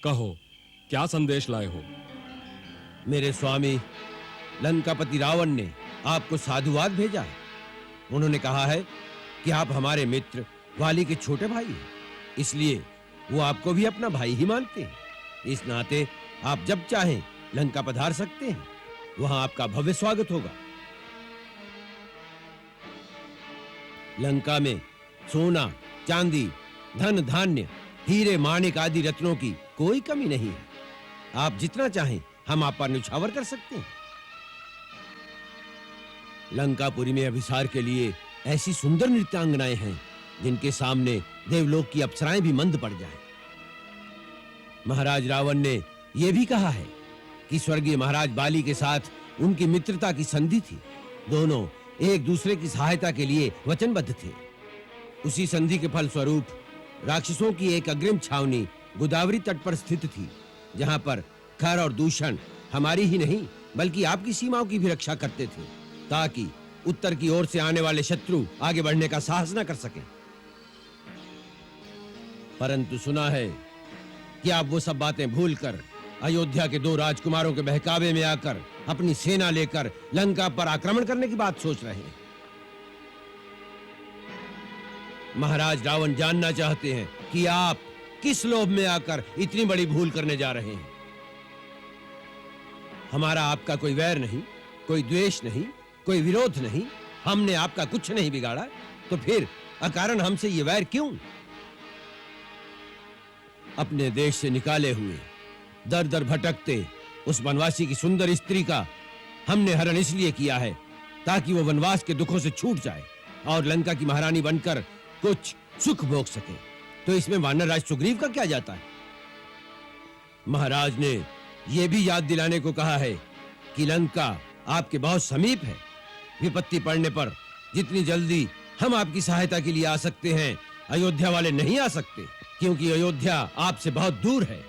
कहो, क्या संदेश लाए हो? मेरे स्वामी लंकापति रावण ने आपको साधुवाद भेजा है। उन्होंने कहा है कि आप हमारे मित्र वाली के छोटे भाई हैं, इसलिए वो आपको भी अपना भाई ही मानते हैं। इस नाते आप जब चाहें लंका पधार सकते हैं, वहां आपका भव्य स्वागत होगा। लंका में सोना, चांदी, धन धान्य, हीरे माणिक आदि रत्नों की कोई कमी नहीं है। आप जितना चाहें हम आप पर न्यौछावर कर सकते हैं। लंकापुरी में अभिसार के लिए ऐसी सुंदर नृत्यांगनाएं हैं जिनके सामने देवलोक की अप्सराएं भी मंद पड़ जाएं। महाराज रावण ने यह भी कहा है कि स्वर्गीय महाराज बाली के साथ उनकी मित्रता की संधि थी। दोनों एक दूसरे की सहायता के लिए वचनबद्ध थे। उसी संधि के फल स्वरूप राक्षसों की एक अग्रिम छावनी गोदावरी तट पर स्थित थी, जहां पर खर और दूषण हमारी ही नहीं बल्कि आपकी सीमाओं की भी रक्षा करते थे, ताकि उत्तर की ओर से आने वाले शत्रु आगे बढ़ने का साहस न कर सकें। परंतु सुना है कि आप वो सब बातें भूलकर अयोध्या के 2 राजकुमारों के बहकावे में आकर अपनी सेना लेकर लंका पर आक्रमण करने की बात सोच रहे हैं। महाराज रावण जानना चाहते हैं कि आप किस लोभ में आकर इतनी बड़ी भूल करने जा रहे हैं। हमारा आपका कोई वैर नहीं, कोई द्वेष नहीं, कोई विरोध नहीं। हमने आपका कुछ नहीं बिगाड़ा, तो फिर अकारण हमसे ये वैर क्यों? अपने देश से निकाले हुए दर दर भटकते उस वनवासी की सुंदर स्त्री का हमने हरण इसलिए किया है ताकि वो वनवास के दुखों से छूट जाए और लंका की महारानी बनकर कुछ सुख भोग सके। तो इसमें वानर राज सुग्रीव का क्या जाता है? महाराज ने यह भी याद दिलाने को कहा है कि लंका आपके बहुत समीप है। विपत्ति पड़ने पर जितनी जल्दी हम आपकी सहायता के लिए आ सकते हैं, अयोध्या वाले नहीं आ सकते, क्योंकि अयोध्या आपसे बहुत दूर है।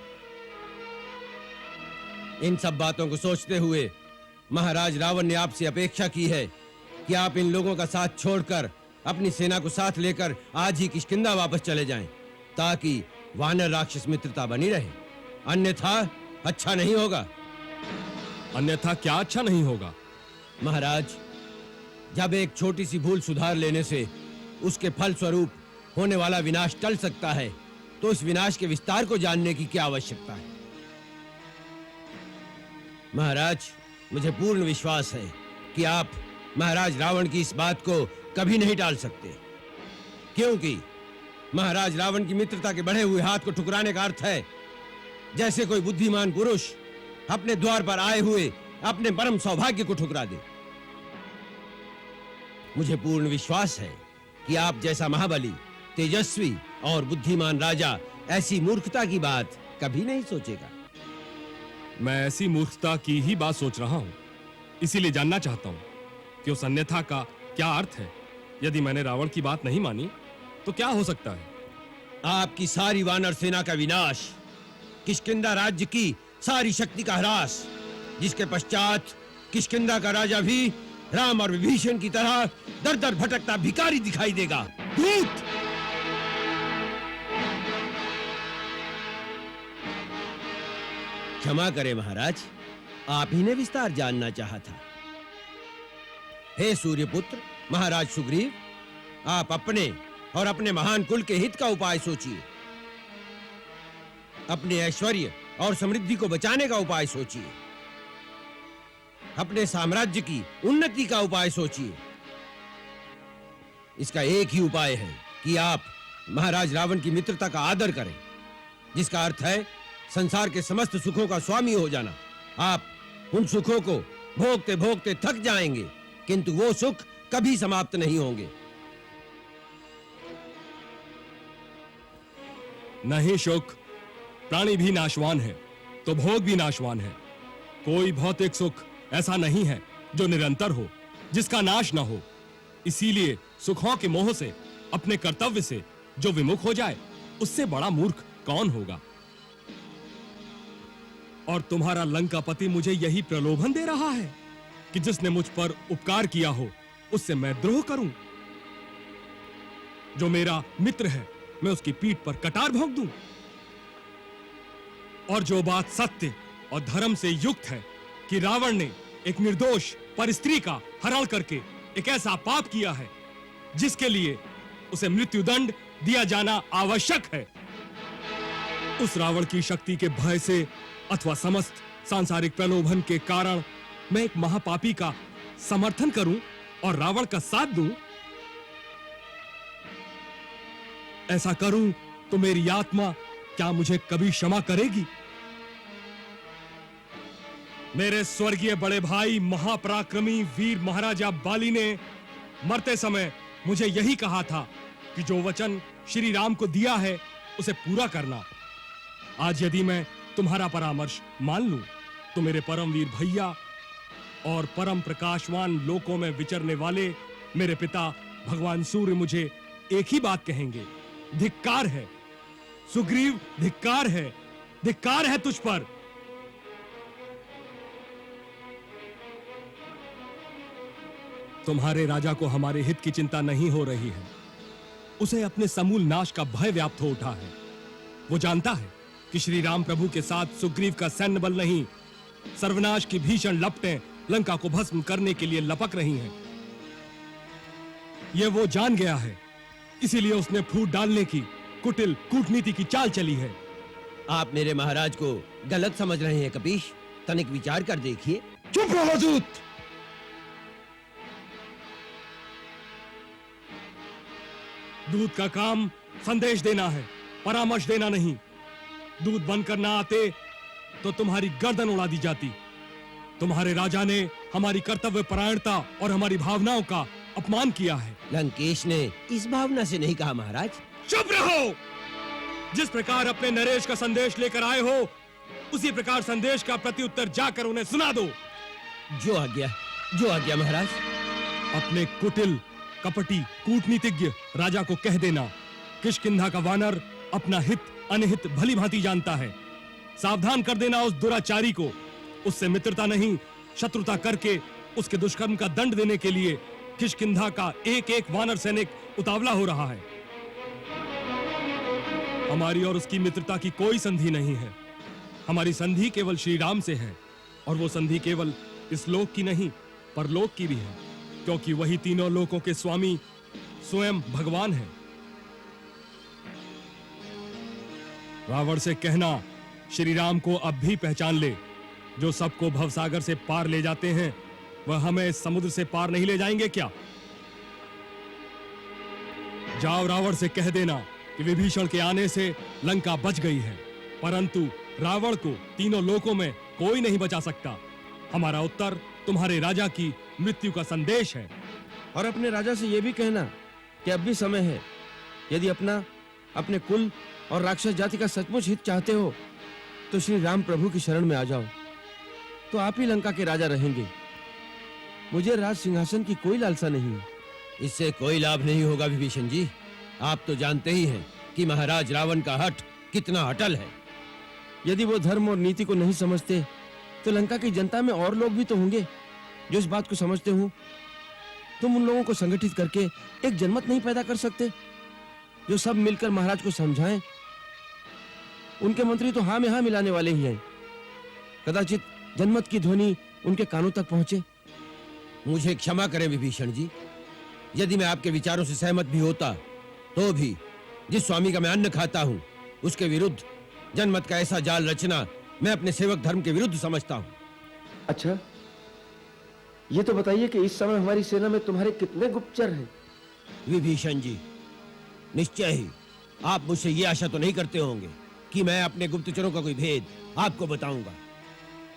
इन सब बातों को सोचते हुए महाराज रावण ने आपसे अपेक्षा की है कि आप इन लोगों का साथ छोड़कर अपनी सेना को साथ लेकर आज ही किष्किंधा वापस चले जाएं, ताकि वानर राक्षस मित्रता बनी रहे। अन्यथा अच्छा नहीं होगा। अन्यथा क्या अच्छा नहीं होगा? महाराज, जब एक छोटी सी भूल सुधार लेने से उसके फल स्वरूप होने वाला विनाश टल सकता है, तो उस विनाश के विस्तार को जानने की क्या आवश्यकता है? महाराज, मुझे पूर्ण विश्वास है कि आप महाराज रावण की इस बात को कभी नहीं टाल सकते, क्योंकि महाराज रावण की मित्रता के बढ़े हुए हाथ को ठुकराने का अर्थ है जैसे कोई बुद्धिमान पुरुष अपने द्वार पर आए हुए अपने परम सौभाग्य को ठुकरा दे। मुझे पूर्ण विश्वास है कि आप जैसा महाबली, तेजस्वी और बुद्धिमान राजा ऐसी मूर्खता की बात कभी नहीं सोचेगा। मैं ऐसी मूर्खता की ही बात सोच रहा हूं, इसीलिए जानना चाहता हूं कि उस अन्यथा का क्या अर्थ है। यदि मैंने रावण की बात नहीं मानी तो क्या हो सकता है? आपकी सारी वानर सेना का विनाश, किष्किंधा राज्य की सारी शक्ति का ह्रास, जिसके पश्चात किष्किंधा का राजा भी राम और विभीषण की तरह दर दर भटकता भिखारी दिखाई देगा। दूत! क्षमा करें महाराज, आप ही ने विस्तार जानना चाहा था। हे सूर्यपुत्र महाराज सुग्रीव, आप अपने और अपने महान कुल के हित का उपाय सोचिए। अपने ऐश्वर्य और समृद्धि को बचाने का उपाय सोचिए। अपने साम्राज्य की उन्नति का उपाय सोचिए। इसका एक ही उपाय है कि आप महाराज रावण की मित्रता का आदर करें, जिसका अर्थ है संसार के समस्त सुखों का स्वामी हो जाना। आप उन सुखों को भोगते भोगते थक जाएंगे, किंतु वो सुख कभी समाप्त नहीं होंगे। नहीं शुक, प्राणी भी नाशवान है तो भोग भी नाशवान है। कोई भौतिक सुख ऐसा नहीं है जो निरंतर हो, जिसका नाश ना हो। इसीलिए सुखों के मोह से, अपने कर्तव्य से जो विमुख हो जाए, उससे बड़ा मूर्ख कौन होगा? और तुम्हारा लंकापति मुझे यही प्रलोभन दे रहा है कि जिसने मुझ पर उपकार किया हो उससे मैं द्रोह करूं? जो मेरा मित्र है मैं उसकी पीठ पर कटार भोंक दूं? और जो बात सत्य और धर्म से युक्त है कि रावण ने एक निर्दोष पर स्त्री का हरण करके एक ऐसा पाप किया है जिसके लिए उसे मृत्युदंड दिया जाना आवश्यक है, उस रावण की शक्ति के भय से अथवा समस्त सांसारिक प्रलोभन के कारण मैं एक महापापी का समर्थन करूं और रावण का साथ दूं? ऐसा करूं तो मेरी आत्मा क्या मुझे कभी क्षमा करेगी? मेरे स्वर्गीय बड़े भाई महापराक्रमी वीर महाराजा बाली ने मरते समय मुझे यही कहा था कि जो वचन श्री राम को दिया है उसे पूरा करना। आज यदि मैं तुम्हारा परामर्श मान लूं तो मेरे परम वीर भैया और परम प्रकाशवान लोकों में विचरने वाले मेरे पिता भगवान सूर्य मुझे एक ही बात कहेंगे, धिक्कार है सुग्रीव, धिक्कार है तुझ पर। तुम्हारे राजा को हमारे हित की चिंता नहीं हो रही है, उसे अपने समूल नाश का भय व्याप्त हो उठा है। वो जानता है कि श्री राम प्रभु के साथ सुग्रीव का सैन्य बल नहीं, सर्वनाश की भीषण लपटें लंका को भस्म करने के लिए लपक रही हैं। ये वो जान गया है, इसीलिए उसने फूट डालने की कुटिल कूटनीति की चाल चली है। आप मेरे महाराज को गलत समझ रहे हैं कपीश, तनिक विचार कर देखिए। चुप रहो दूत। दूत का काम संदेश देना है, परामर्श देना नहीं। दूत बनकर ना आते तो तुम्हारी गर्दन उड़ा दी जाती। तुम्हारे राजा ने हमारी कर्तव्य परायणता और हमारी भावनाओं का अपमान किया है। लंकेश ने इस भावना से नहीं कहा महाराज। चुप रहो। जिस प्रकार अपने नरेश का संदेश लेकर आए हो उसी प्रकार संदेश का प्रत्युत्तर जाकर उन्हें सुना दो। जो आज्ञा महाराज। अपने कुटिल कपटी कूटनीतिज्ञ राजा को कह देना, किष्किंधा का वानर अपना हित अनहित भली भांति जानता है। सावधान कर देना उस दुराचारी को, उससे मित्रता नहीं शत्रुता करके उसके दुष्कर्म का दंड देने के लिए किष्किंधा का एक एक वानर सैनिक उतावला हो रहा है। हमारी और उसकी मित्रता की कोई संधि नहीं है। हमारी संधि केवल श्री राम से है, और वो संधि केवल इस लोक की नहीं परलोक की भी है, क्योंकि वही तीनों लोकों के स्वामी स्वयं भगवान है। रावण से कहना श्री राम को अब भी पहचान ले। जो सबको भवसागर से पार ले जाते हैं वह हमें समुद्र से पार नहीं ले जाएंगे क्या? जाओ रावण से कह देना कि विभीषण के आने से लंका बच गई है, परंतु रावण को तीनों लोकों में कोई नहीं बचा सकता। हमारा उत्तर तुम्हारे राजा की मृत्यु का संदेश है। और अपने राजा से यह भी कहना कि अब भी समय है। यदि अपने कुल और राक्षस जाति का सचमुच हित चाहते हो तो श्री राम प्रभु की शरण में आ जाओ, तो आप ही लंका के राजा रहेंगे। मुझे राज सिंहासन की कोई लालसा नहीं है। इससे कोई लाभ नहीं होगा विभीषण जी। आप तो जानते ही हैं कि महाराज रावण का हठ कितना अटल है। यदि वो धर्म और नीति को नहीं समझते तो लंका की जनता में और लोग भी तो होंगे जो इस बात को समझते हूं। तुम उन लोगों को संगठित करके एक जनमत नहीं पैदा कर सकते जो सब मिलकर महाराज को समझाएं? उनके मंत्री तो हाँ में हाँ मिलाने वाले ही हैं। कदाचित जनमत की ध्वनि उनके कानों तक पहुंचे। मुझे क्षमा करें विभीषण जी, यदि मैं आपके विचारों से सहमत भी होता तो भी जिस स्वामी का मैं अन्न खाता हूं उसके विरुद्ध जनमत का ऐसा जाल रचना मैं अपने सेवक धर्म के विरुद्ध समझता हूं। अच्छा, ये तो बताइए कि इस समय हमारी सेना में तुम्हारे कितने गुप्तचर हैं? विभीषण जी, निश्चय ही आप मुझसे ये आशा तो नहीं करते होंगे कि मैं अपने गुप्तचरों का कोई भेद आपको बताऊंगा।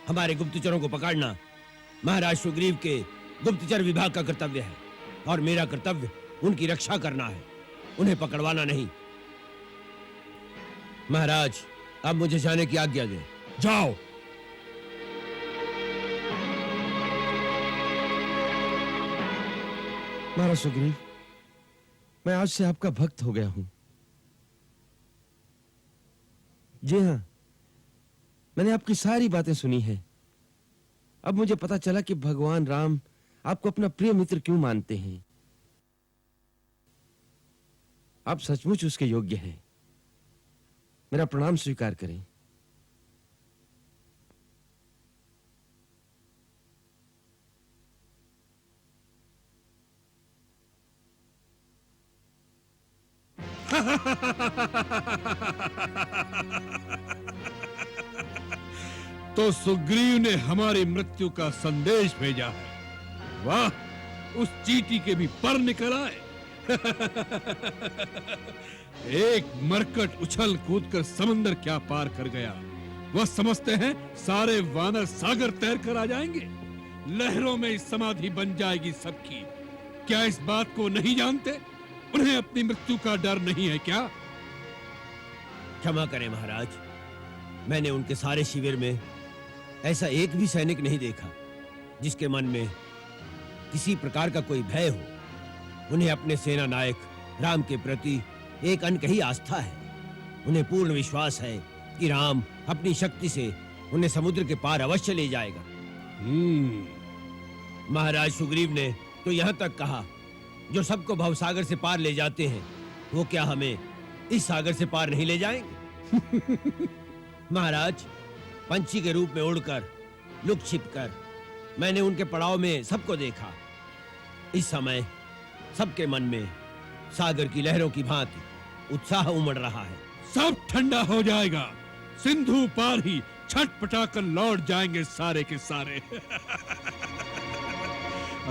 हमारे गुप्तचरों को पकड़ना महाराज सुग्रीव के गुप्तचर विभाग का कर्तव्य है, और मेरा कर्तव्य उनकी रक्षा करना है, उन्हें पकड़वाना नहीं। महाराज, अब मुझे जाने की आज्ञा दें। जाओ। महाराज सुग्रीव, मैं आज से आपका भक्त हो गया हूं। जी हां, मैंने आपकी सारी बातें सुनी हैं। अब मुझे पता चला कि भगवान राम आपको अपना प्रिय मित्र क्यों मानते हैं। आप सचमुच उसके योग्य हैं। मेरा प्रणाम स्वीकार करें। तो सुग्रीव ने हमारी मृत्यु का संदेश भेजा है। वाह, उस चींटी के भी पर निकल आए। एक मरकट उछल कूदकर समंदर क्या पार कर गया। वह समझते हैं सारे वानर सागर तैर कर आ जाएंगे, लहरों में समाधि बन जाएगी सबकी। क्या इस बात को नहीं जानते? उन्हें अपनी मृत्यु का डर नहीं है क्या? क्षमा करें महाराज, मैंने उनके सारे शिविर में ऐसा एक भी सैनिक नहीं देखा जिसके मन में किसी प्रकार का कोई भय हो। उन्हें अपने सेना नायक राम के प्रति एक अनकही आस्था है। उन्हें पूर्ण विश्वास है कि राम अपनी शक्ति से उन्हें समुद्र के पार अवश्य ले जाएगा। महाराज सुग्रीव ने तो यहाँ तक कहा, जो सबको भवसागर से पार ले जाते हैं वो क्या हमें इस सागर से पार नहीं ले जाएंगे? महाराज, पंछी के रूप में उड़कर, लुक छिपकर मैंने उनके पड़ाव में सबको देखा। इस समय सबके मन में सागर की लहरों की भांति उत्साह उमड़ रहा है। सब ठंडा हो जाएगा, सिंधु पार ही छटपटाकर लौट जाएंगे सारे के सारे।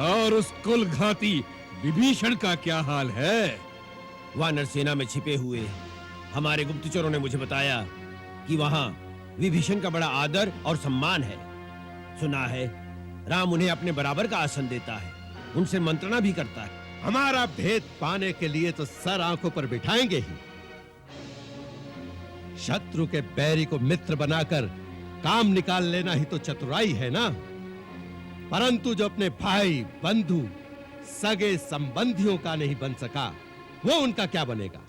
और उस कुलघाती विभीषण का क्या हाल है? वानर सेना में छिपे हुए हमारे गुप्तचरों ने मुझे बताया कि वहां विभीषण का बड़ा आदर और सम्मान है। सुना है राम उन्हें अपने बराबर का आसन देता है, उनसे मंत्रणा भी करता है। हमारा भेद पाने के लिए तो सर आंखों पर बिठाएंगे ही। शत्रु के बैरी को मित्र बनाकर काम निकाल लेना ही तो चतुराई है ना। परंतु जो अपने भाई, बंधु, सगे संबंधियों का नहीं बन सका, वो उनका क्या बनेगा?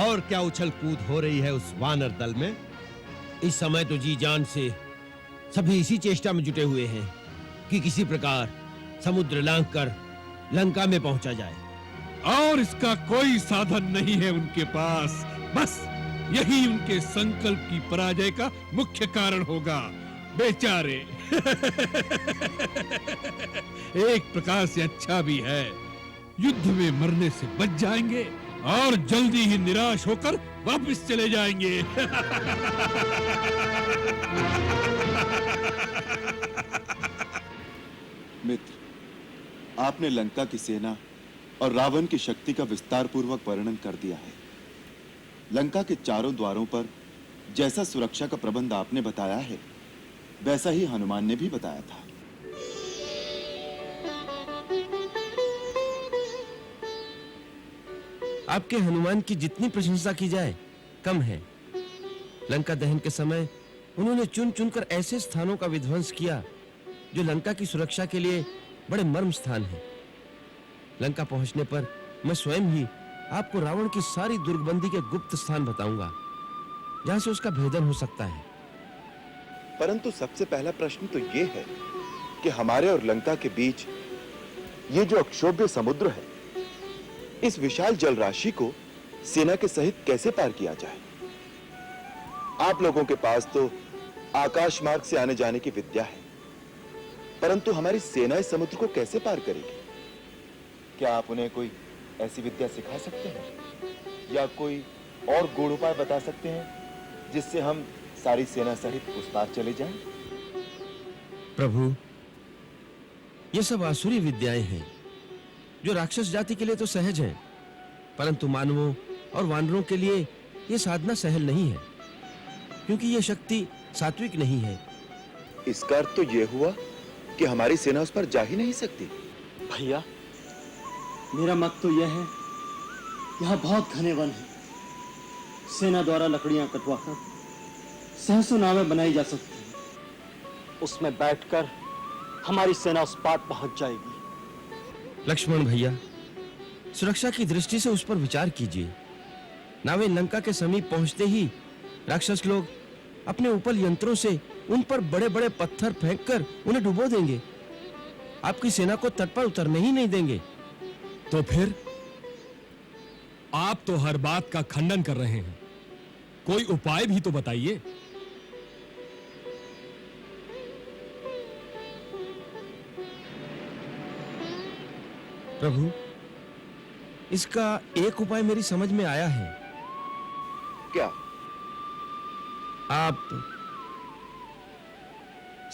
और क्या उछल कूद हो रही है उस वानर दल में? इस समय तो जी जान से सभी इसी चेष्टा में जुटे हुए हैं कि किसी प्रकार समुद्र लांघकर लंका में पहुंचा जाए। और इसका कोई साधन नहीं है उनके पास। बस यही उनके संकल्प की पराजय का मुख्य कारण होगा। बेचारे। एक प्रकार से अच्छा भी है, युद्ध में मरने से बच जाएंगे और जल्दी ही निराश होकर वापस चले जाएंगे। मित्र, आपने लंका की सेना और रावण की शक्ति का विस्तार पूर्वक वर्णन कर दिया है। लंका के चारों द्वारों पर जैसा सुरक्षा का प्रबंध आपने बताया है, वैसा ही हनुमान ने भी बताया था। आपके हनुमान की जितनी प्रशंसा की जाए कम है। लंका दहन के समय उन्होंने चुन चुनकर ऐसे स्थानों का विध्वंस किया जो लंका की सुरक्षा के लिए बड़े मर्म स्थान हैं। लंका पहुंचने पर मैं स्वयं ही आपको रावण की सारी दुर्गबंदी के गुप्त स्थान बताऊंगा जहां से उसका भेदन हो सकता है। परंतु सबसे पहला प्रश्न तो ये है कि हमारे और लंका के बीच ये जो अक्षोभ्य समुद्र है, इस विशाल जल राशि को सेना के सहित कैसे पार किया जाए? आप लोगों के पास तो आकाश मार्ग से आने जाने की विद्या है, परंतु हमारी सेना इस समुद्र को कैसे पार करेगी? क्या आप उन्हें कोई ऐसी विद्या सिखा सकते हैं या कोई और गूढ़ उपाय बता सकते हैं जिससे हम सारी सेना सहित उस पार चले जाएं? प्रभु, ये सब आसुरी विद्याएं हैं जो राक्षस जाति के लिए तो सहज हैं, परंतु मानवों और वानरों के लिए ये साधना सहल नहीं है, क्योंकि ये शक्ति सात्विक नहीं है। इसका अर्थ तो ये हुआ कि हमारी सेना उस पर जा ही नहीं सकती। भैया, मेरा मत तो यह है, यहाँ बहुत घने वन है। सेना द्वारा लकड़ियां कटवाकर सहसों नावें बनाई जा सकती हैं। उसमें बैठकर हमारी सेना उस पार पहुंच जाएगी। लक्ष्मण भैया, सुरक्षा की दृष्टि से उस पर विचार कीजिए। नावें लंका के समीप पहुंचते ही राक्षस लोग अपने उपल यंत्रों से उन पर बड़े बड़े पत्थर फेंककर उन्हें डुबो देंगे। आपकी सेना को तट पर उतरने ही नहीं देंगे। तो फिर आप तो हर बात का खंडन कर रहे हैं, कोई उपाय भी तो बताइए। प्रभु, इसका एक उपाय मेरी समझ में आया है। क्या? आप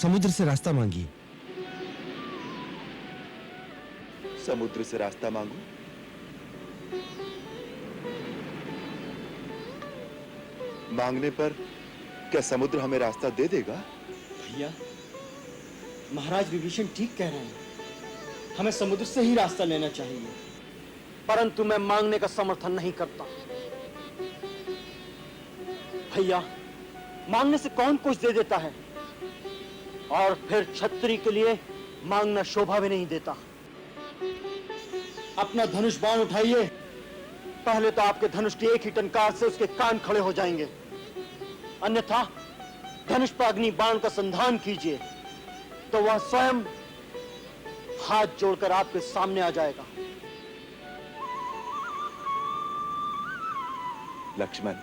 समुद्र से रास्ता मांगिए। समुद्र से रास्ता मांगू? मांगने पर क्या समुद्र हमें रास्ता दे देगा? भैया, महाराज विभीषण ठीक कह रहे हैं, हमें समुद्र से ही रास्ता लेना चाहिए, परंतु मैं मांगने का समर्थन नहीं करता। भैया, मांगने से कौन कुछ दे देता है, और फिर छत्री के लिए मांगना शोभा भी नहीं देता। अपना धनुष बाण उठाइए, पहले तो आपके धनुष की एक ही टंकार से उसके कान खड़े हो जाएंगे, अन्यथा धनुष पर अग्नि बाण का संधान कीजिए तो वह स्वयं हाथ जोड़कर आपके सामने आ जाएगा। लक्ष्मण,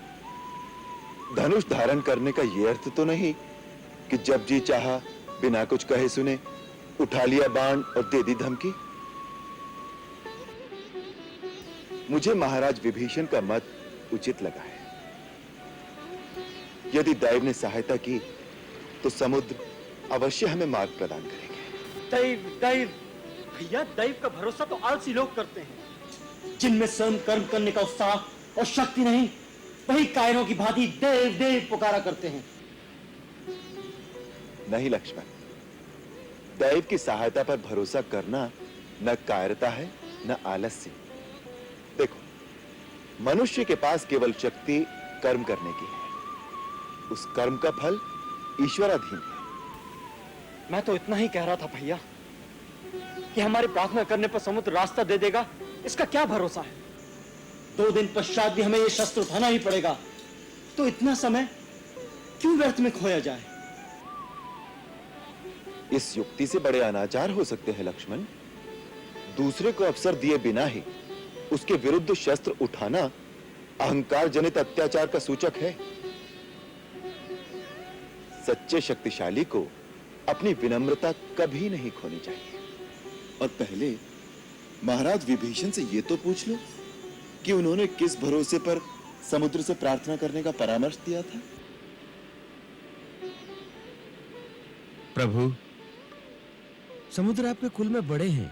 धनुष धारण करने का यह अर्थ तो नहीं कि जब जी चाहा बिना कुछ कहे सुने उठा लिया बाण और दे दी धमकी। मुझे महाराज विभीषण का मत उचित लगा है। यदि दैव ने सहायता की तो समुद्र अवश्य हमें मार्ग प्रदान करेंगे। दैव दैव भैया, दैव का भरोसा तो आलसी लोग करते हैं, जिनमें स्वयं कर्म करने का उत्साह और शक्ति नहीं, वही कायरों की भांति देव देव पुकारा करते हैं। नहीं लक्ष्मण, दैव की सहायता पर भरोसा करना न कायरता है न आलस्य। देखो, मनुष्य के पास केवल शक्ति कर्म करने की है, उस कर्म का फल ईश्वराधीन है। मैं तो इतना ही कह रहा था भैया कि हमारी प्रार्थना करने पर समुद्र रास्ता दे देगा, इसका क्या भरोसा है। 2 दिन पश्चात भी हमें ये शस्त्र उठाना ही पड़ेगा, तो इतना समय क्यों व्यर्थ में खोया जाए। इस युक्ति से बड़े अनाचार हो सकते हैं लक्ष्मण। दूसरे को अवसर दिए बिना ही उसके विरुद्ध शस्त्र उठाना अहंकार जनित अत्याचार का सूचक है। सच्चे शक्तिशाली को अपनी विनम्रता कभी नहीं खोनी चाहिए। और पहले महाराज विभीषण से ये तो पूछ लो कि उन्होंने किस भरोसे पर समुद्र से प्रार्थना करने का परामर्श दिया था। प्रभु, समुद्र आपके कुल में बड़े हैं,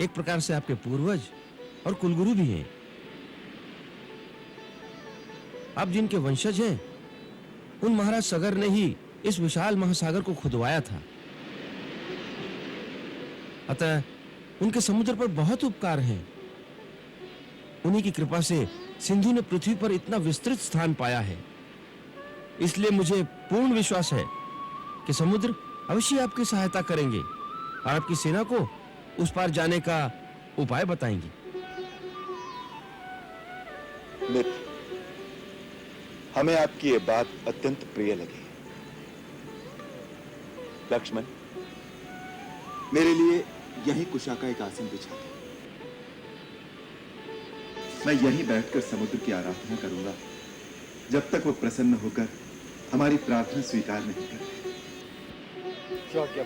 एक प्रकार से आपके पूर्वज और कुलगुरु भी हैं। आप जिनके वंशज हैं, उन महाराज सगर ने ही इस विशाल महासागर को खुदवाया था। अतः उनके समुद्र पर बहुत उपकार हैं। उन्हीं की कृपा से सिंधु ने पृथ्वी पर इतना विस्तृत स्थान पाया है। इसलिए मुझे पूर्ण विश्वास है कि समुद्र अवश्य आपकी सहायता करेंगे और आपकी सेना को उस पार जाने का उपाय बताएंगे। मित्र, हमें आपकी ये बात अत्यंत प्रिय लगी। लक्ष्मण, मेरे लिए यही कुशा का एक आसन बिछा दो। मैं यहीं बैठकर समुद्र की आराधना करूंगा जब तक वो प्रसन्न होकर हमारी प्रार्थना स्वीकार नहीं कर रहे। क्या क्या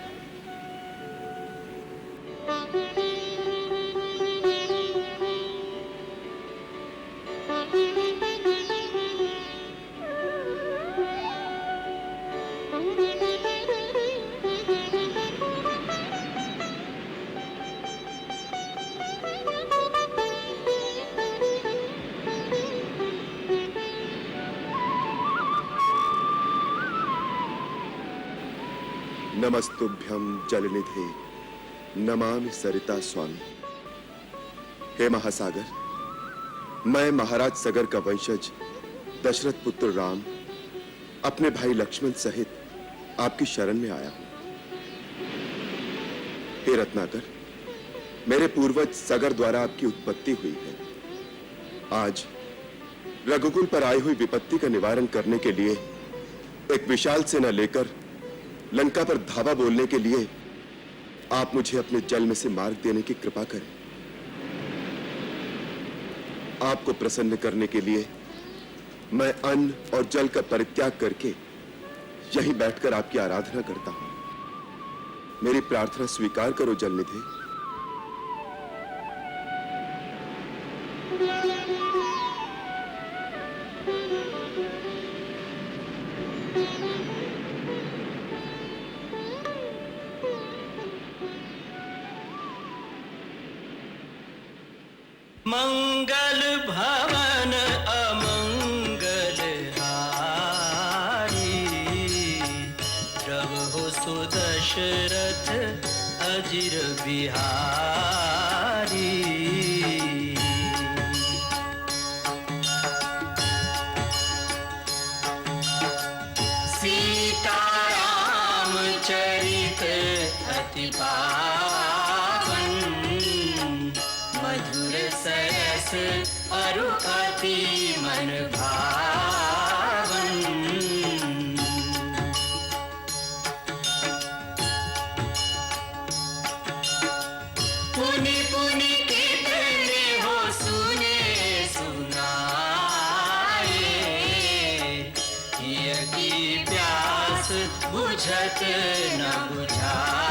नमस्तुभ्यं जलनिधे नमामि सरिता स्वामी। हे महासागर, मैं महाराज सगर का वंशज दशरथ पुत्र राम अपने भाई लक्ष्मण सहित आपकी शरण में आया हूं। हे रत्नाकर, मेरे पूर्वज सगर द्वारा आपकी उत्पत्ति हुई है। आज रघुकुल पर आई हुई विपत्ति का निवारण करने के लिए एक विशाल सेना लेकर लंका पर धावा बोलने के लिए आप मुझे अपने जल में से मार्ग देने की कृपा करें। आपको प्रसन्न करने के लिए मैं अन्न और जल का परित्याग करके यहीं बैठकर आपकी आराधना करता हूं। मेरी प्रार्थना स्वीकार करो जलनिधि। मंगल भवन अमंगल हारी, प्रभु सुदशरथ अजिर बिहारी। सीताराम चरित अति पावन, मधुर सरस अरु अति मन भावन। पुनि पुनि कितने हो सुने सुनाए, ये की प्यास बुझत न बुझाए।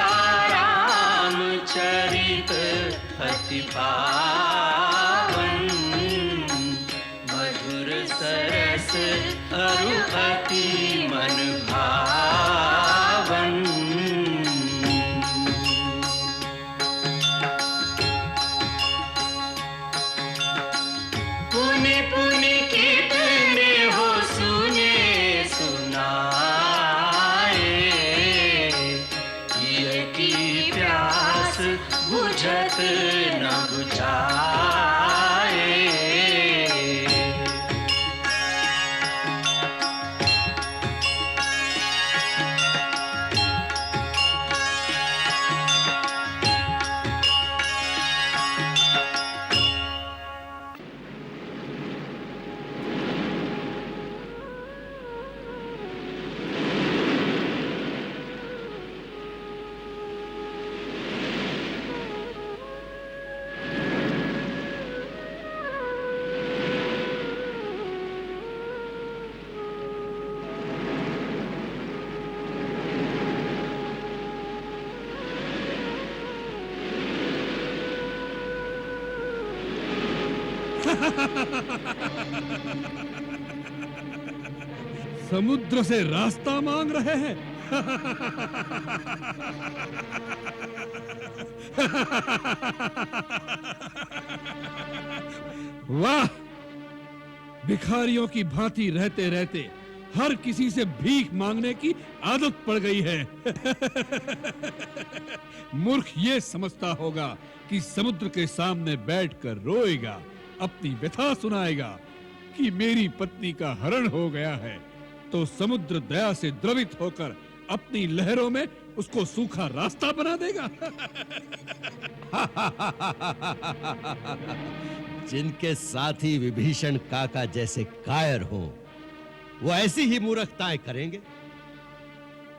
सीताराम चरित अति पावन, मधुर सरस अरु अति मन भावन। पुनि पुनि कितने हो सुने सुनाए, ये की प्यास बुझत न बुझाए। समुद्र से रास्ता मांग रहे हैं। वाह, भिखारियों की भांति रहते रहते हर किसी से भीख मांगने की आदत पड़ गई है। मूर्ख ये समझता होगा कि समुद्र के सामने बैठकर रोएगा, अपनी व्यथा सुनाएगा कि मेरी पत्नी का हरण हो गया है, तो समुद्र दया से द्रवित होकर अपनी लहरों में उसको सूखा रास्ता बना देगा। जिनके साथी विभीषण काका जैसे कायर हो, वो ऐसी ही मूर्खताएं करेंगे।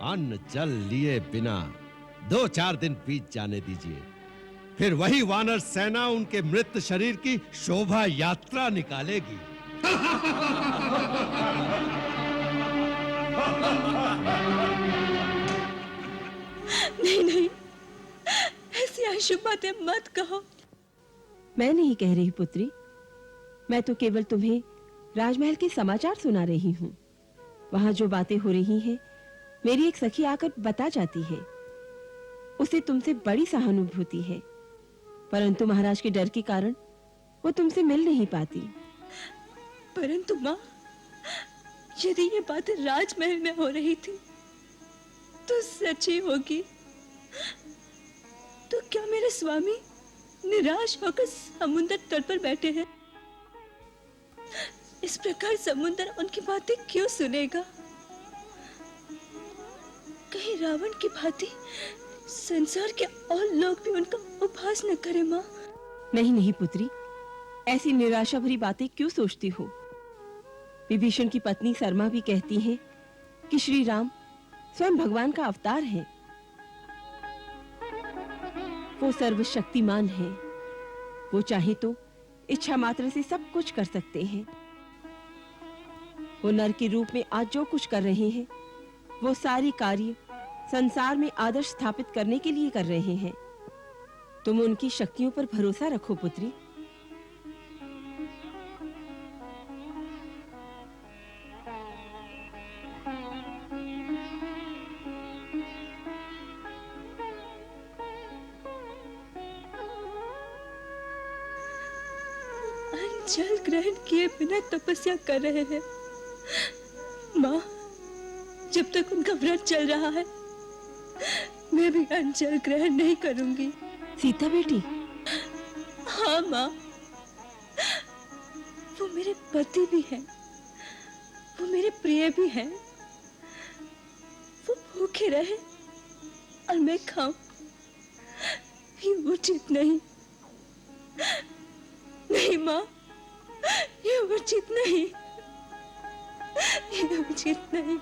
अन्न जल लिए बिना 2-4 दिन बीत जाने दीजिए, फिर वही वानर सेना उनके मृत शरीर की शोभा यात्रा निकालेगी। नहीं नहीं, ऐसी अशुभ बातें मत कहो। मैं नहीं कह रही पुत्री, मैं तो केवल तुम्हें राजमहल के समाचार सुना रही हूँ। वहां जो बातें हो रही हैं, मेरी एक सखी आकर बता जाती है। उसे तुमसे बड़ी सहानुभूति है, परंतु महाराज के डर के कारण वो तुमसे मिल नहीं पाती। परंतु माँ, यदि ये बातें राजमहल में हो रही थी तो सच्ची होगी। तो क्या मेरे स्वामी निराश होकर समुद्र तट पर बैठे हैं? इस प्रकार समुद्र उनकी बातें क्यों सुनेगा? कहीं रावण की भांति संसार के और लोग भी उनका उपहास न करें माँ। नहीं नहीं पुत्री, ऐसी निराशा भरी बातें क्यों सोचती हो? विभीषण की पत्नी शर्मा भी कहती हैं कि श्री राम स्वयं भगवान का अवतार है। वो सर्वशक्तिमान है। वो चाहे तो इच्छा मात्र से सब कुछ कर सकते हैं। वो नर के रूप में आज जो कुछ कर रहे हैं, वो सारी कार्य संसार में आदर्श स्थापित करने के लिए कर रहे हैं। तुम उनकी शक्तियों पर भरोसा रखो पुत्री। जल ग्रहण किए बिना तपस्या कर रहे हैं माँ। जब तक उनका व्रत चल रहा है, मैं भी जल ग्रहण नहीं करूंगी। सीता बेटी? हाँ माँ, वो मेरे पति भी हैं, वो मेरे प्रिय भी हैं। वो भूखे रहे और मैं खाऊं, ये उचित नहीं। नहीं माँ, ये उचित नहीं, ये उचित नहीं।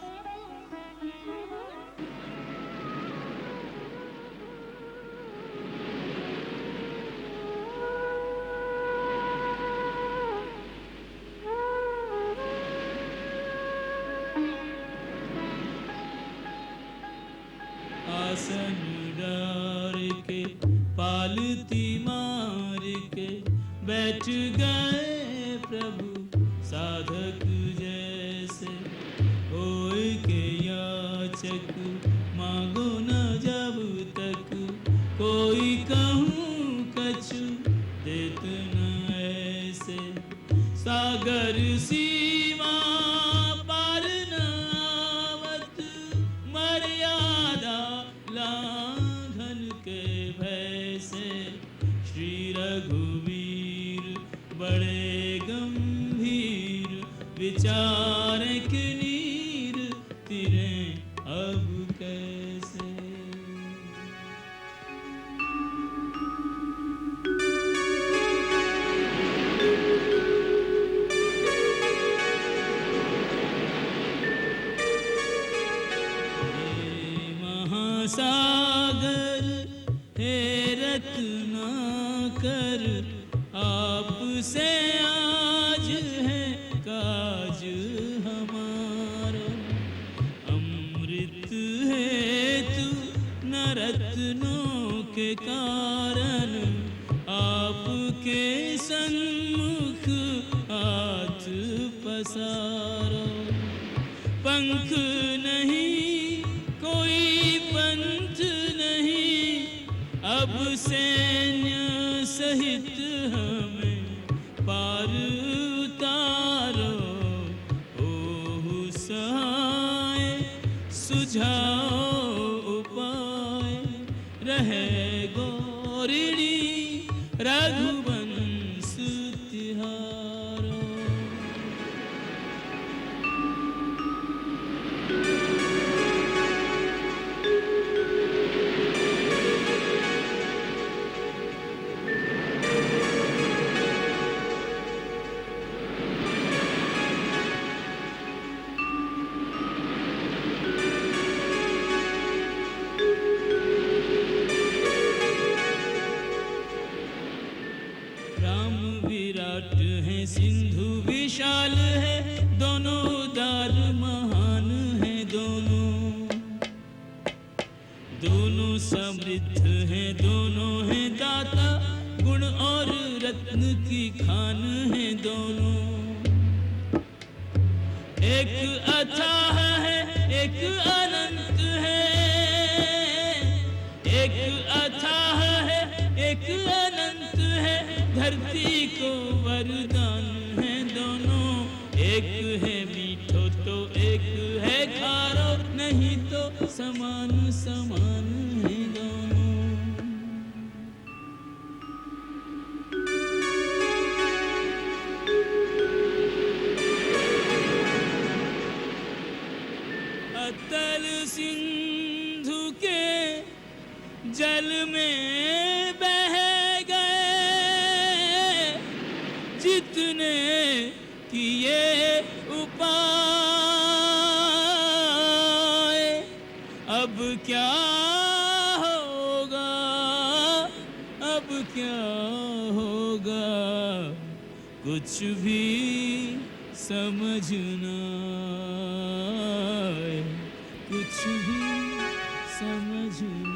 आसन डार के पालती मार के बैठ गए प्रभु साधक जैसे। होय के याचक मांगो न जब तक, कोई कहूँ कछु देत न ऐसे। सागर सीमा पार न आवत, मर्यादा लांघन के भय से। श्री रघुवीर बड़े गंभीर, विचारक नीर तिरे अब कैसे। हे महासागर हे रत्नाकर, आपसे आज है काज हमारा। अमृत हेतु न रत्नों के कारण, आपके सन्मुख हाथ पसारो। पंख नहीं कोई पंथ नहीं, अब सैन्य सहित हमें पार उतारो। ओहु सहाय सुझाओ उपाय, रहे गौरिणी रघुवंश तिहारो। राम विराट है, सिंधु विशाल है, दोनों उदार महान है। दोनों समृद्ध हैं, दोनों हैं दाता, गुण और रत्न की खान है दोनों। एक अथाह है, एक अनंत है, एक अथाह है, एक अनंत है, धरती को वरदान है दोनों, एक है मीठो तो एक है खारो, नहीं तो समान समान है दोनों। अतल सिंधु के जल में बह गए जितने किए उपाय, अब क्या होगा, अब क्या होगा, कुछ भी समझना, कुछ भी समझना।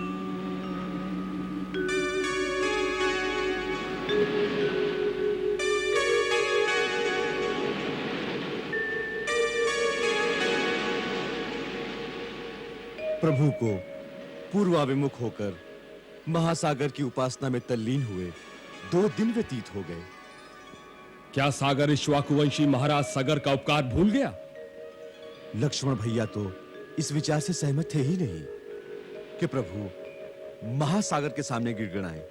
प्रभु को पूर्वाभिमुख होकर महासागर की उपासना में तल्लीन हुए 2 दिन व्यतीत हो गए। क्या सागर इक्ष्वाकुवंशी महाराज सगर का उपकार भूल गया? लक्ष्मण भैया तो इस विचार से सहमत थे ही नहीं कि प्रभु महासागर के सामने गिड़गिड़ाएं।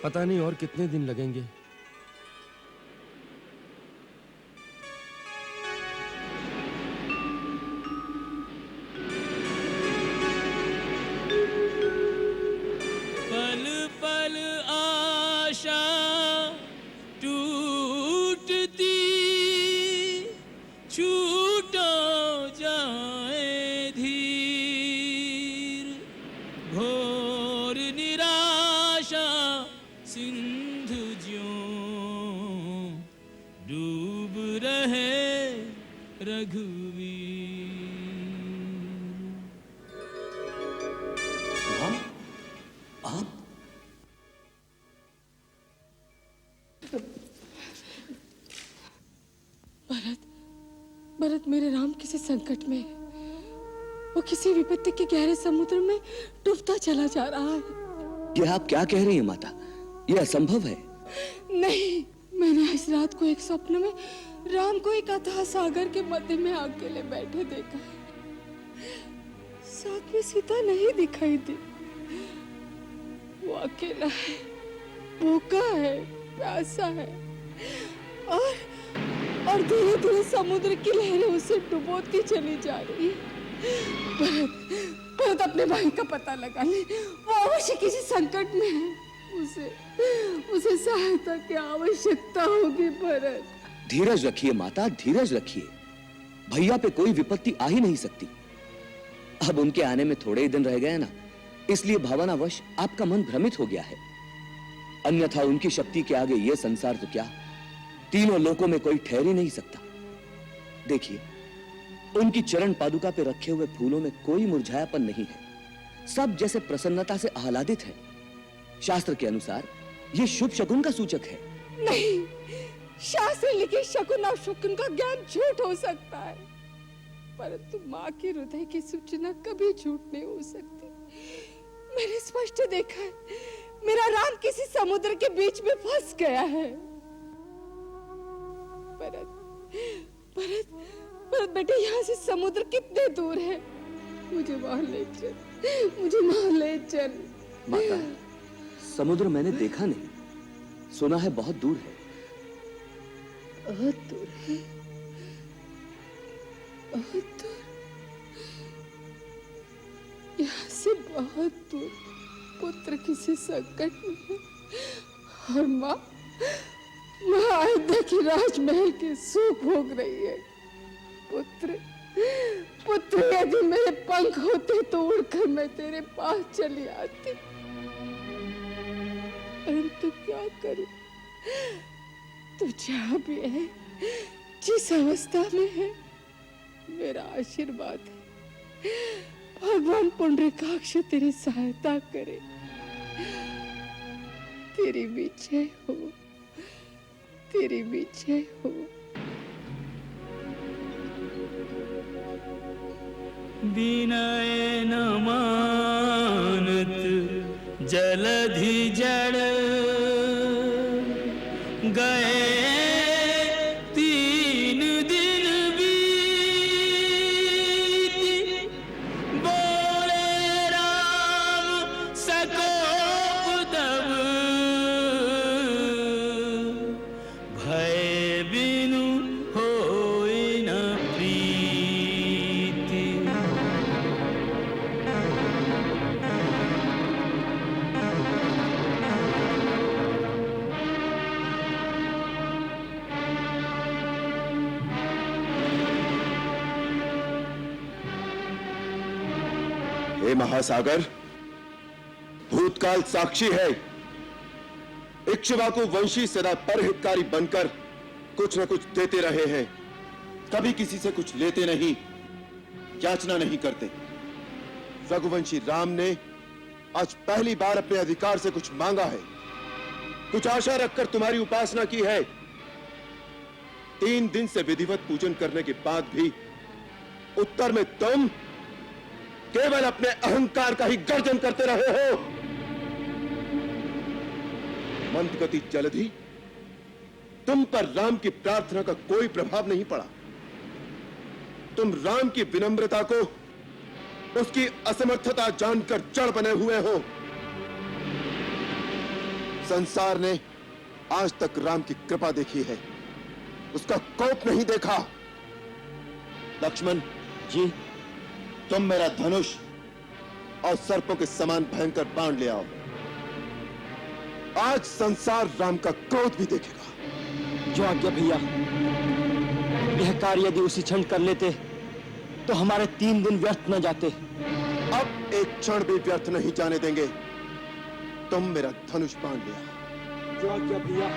पता नहीं और कितने दिन लगेंगे। पल पल आशा टूटती, छूटो जाए धीर, घोर निराशा सिंधु ज्यों डूब रहे रघुवीर। आप भरत मेरे राम किसी संकट में है। वो किसी विपत्ति के गहरे समुद्र में डूबता चला जा रहा है। ये आप क्या कह रही हैं माता? ये असंभव है। नहीं, मैंने इस रात को एक स्वप्न में राम को एक अथाह सागर के मध्य में अकेले बैठे देखा है। साथ में सीता नहीं दिखाई दी। वो अकेला है, भूखा है, प्यासा है, और धीरे धीरे समुद्र की लहरें उसे डुबोती चली जा रही है। भरत अपने भाई का पता लगा ले, वो अवश्य किसी संकट में है। उसे सहायता की आवश्यकता होगी। भरत धीरज रखिए माता, धीरज रखिए। भैया पे कोई विपत्ति आ ही नहीं सकती। अब उनके आने में थोड़े ही दिन रह गए ना, इसलिए भावनावश आपका मन भ्रमित हो गया है। अन्यथा उनकी शक्ति के आगे यह संसार तो क्या, तीनों लोकों में कोई ठहर ही नहीं सकता। देखिए, उनकी चरण पादुका पे रखे हुए फूलों में कोई मुरझायापन नहीं है। सब जैसे प्रसन्नता से आह्लादित है। शास्त्र के अनुसार यह शुभ शकुन का सूचक है। नहीं, शास्त्र लिखे शकुन और शुकुन का ज्ञान झूठ हो सकता है, परंतु माँ के हृदय की सूचना कभी झूठ नहीं हो सकती। मैंने स्पष्ट देखा है, मेरा राम किसी समुद्र के बीच में फंस गया है। भरत बेटे, यहाँ से समुद्र कितने दूर है? मुझे वहां ले चल, मुझे वहां ले चल। माता, समुद्र मैंने देखा नहीं, सुना है बहुत दूर है। बहुत दूर है, बहुत दूर, यहाँ से बहुत दूर। पुत्र किसी संकट में है और माँ अयोध्या की राजमहल की सुख भोग रही है। पुत्र यदि मेरे पंख होते तो उड़कर मैं तेरे पास चली आती, परंतु क्या करूं? तू जहाँ भी है, जिस अवस्था में है, मेरा आशीर्वाद है। भगवान पुंडरीकाक्ष तेरी सहायता करे। तेरी विजय हो, तेरी विजय हो। विनय न मानत जलधि जड़ गए 3 दिन बीती बोले राम सकोप दब भय बिनु होय न प्रीति। हे महासागर, भूतकाल साक्षी है। इक्ष्वाकु वंशी सदा परहितकारी बनकर कुछ न कुछ देते रहे हैं, कभी किसी से कुछ लेते नहीं, याचना नहीं करते। रघुवंशी राम ने आज पहली बार अपने अधिकार से कुछ मांगा है, कुछ आशा रखकर तुम्हारी उपासना की है। 3 दिन से विधिवत पूजन करने के बाद भी उत्तर में तुम केवल अपने अहंकार का ही गर्जन करते रहे हो। मंदगति जलधि, तुम पर राम की प्रार्थना का कोई प्रभाव नहीं पड़ा। तुम राम की विनम्रता को उसकी असमर्थता जानकर जड़ बने हुए हो। संसार ने आज तक राम की कृपा देखी है, उसका कोप नहीं देखा। लक्ष्मण जी, तुम मेरा धनुष और सर्पों के समान भयंकर बाण ले आओ। आज संसार राम का क्रोध भी देखेगा। जो आज्ञा भैया। यह कार्य यदि उसी क्षण कर लेते तो हमारे 3 दिन व्यर्थ न जाते। अब एक क्षण भी व्यर्थ नहीं जाने देंगे। तुम मेरा धनुष बाण ले आओ। जो आज्ञा भैया।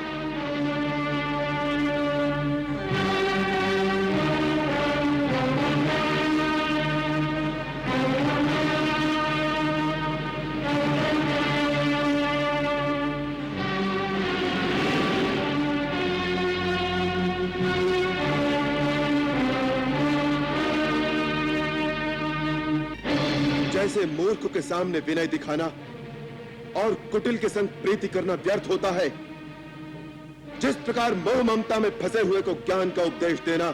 जैसे मूर्ख के सामने विनय दिखाना और कुटिल के संग प्रीति करना व्यर्थ होता है, जिस प्रकार मोह ममता में फंसे हुए को ज्ञान का उपदेश देना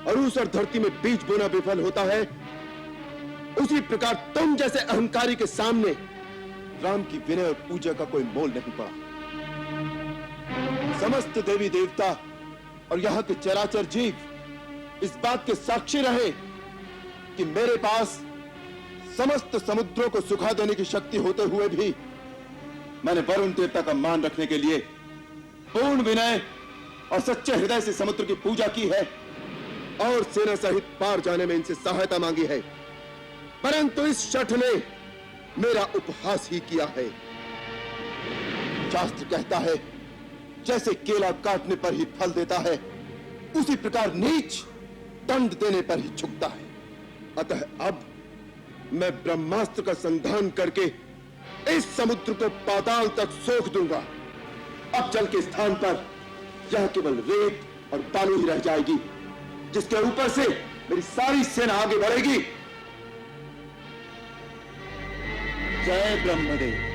और ऊसर धरती में बीज बोना विफल होता है, उसी प्रकार तुम जैसे अहंकारी के सामने राम की विनय और पूजा का कोई मोल नहीं पड़ा। समस्त देवी देवता और यहाँ के चराचर जीव इस बात के साक्षी रहे कि मेरे पास समस्त समुद्रों को सुखा देने की शक्ति होते हुए भी मैंने वरुण देवता का मान रखने के लिए पूर्ण विनय और सच्चे हृदय से समुद्र की पूजा की है और सेना सहित पार जाने में इनसे सहायता मांगी है, परंतु इस शठ ने मेरा उपहास ही किया है। शास्त्र कहता है, जैसे केला काटने पर ही फल देता है, उसी प्रकार नीच दंड देने पर ही झुकता है। अतः अब मैं ब्रह्मास्त्र का संधान करके इस समुद्र को पाताल तक सोख दूंगा। अब जल के स्थान पर यह केवल रेत और बालू ही रह जाएगी, जिसके ऊपर से मेरी सारी सेना आगे बढ़ेगी। जय ब्रह्मदेव।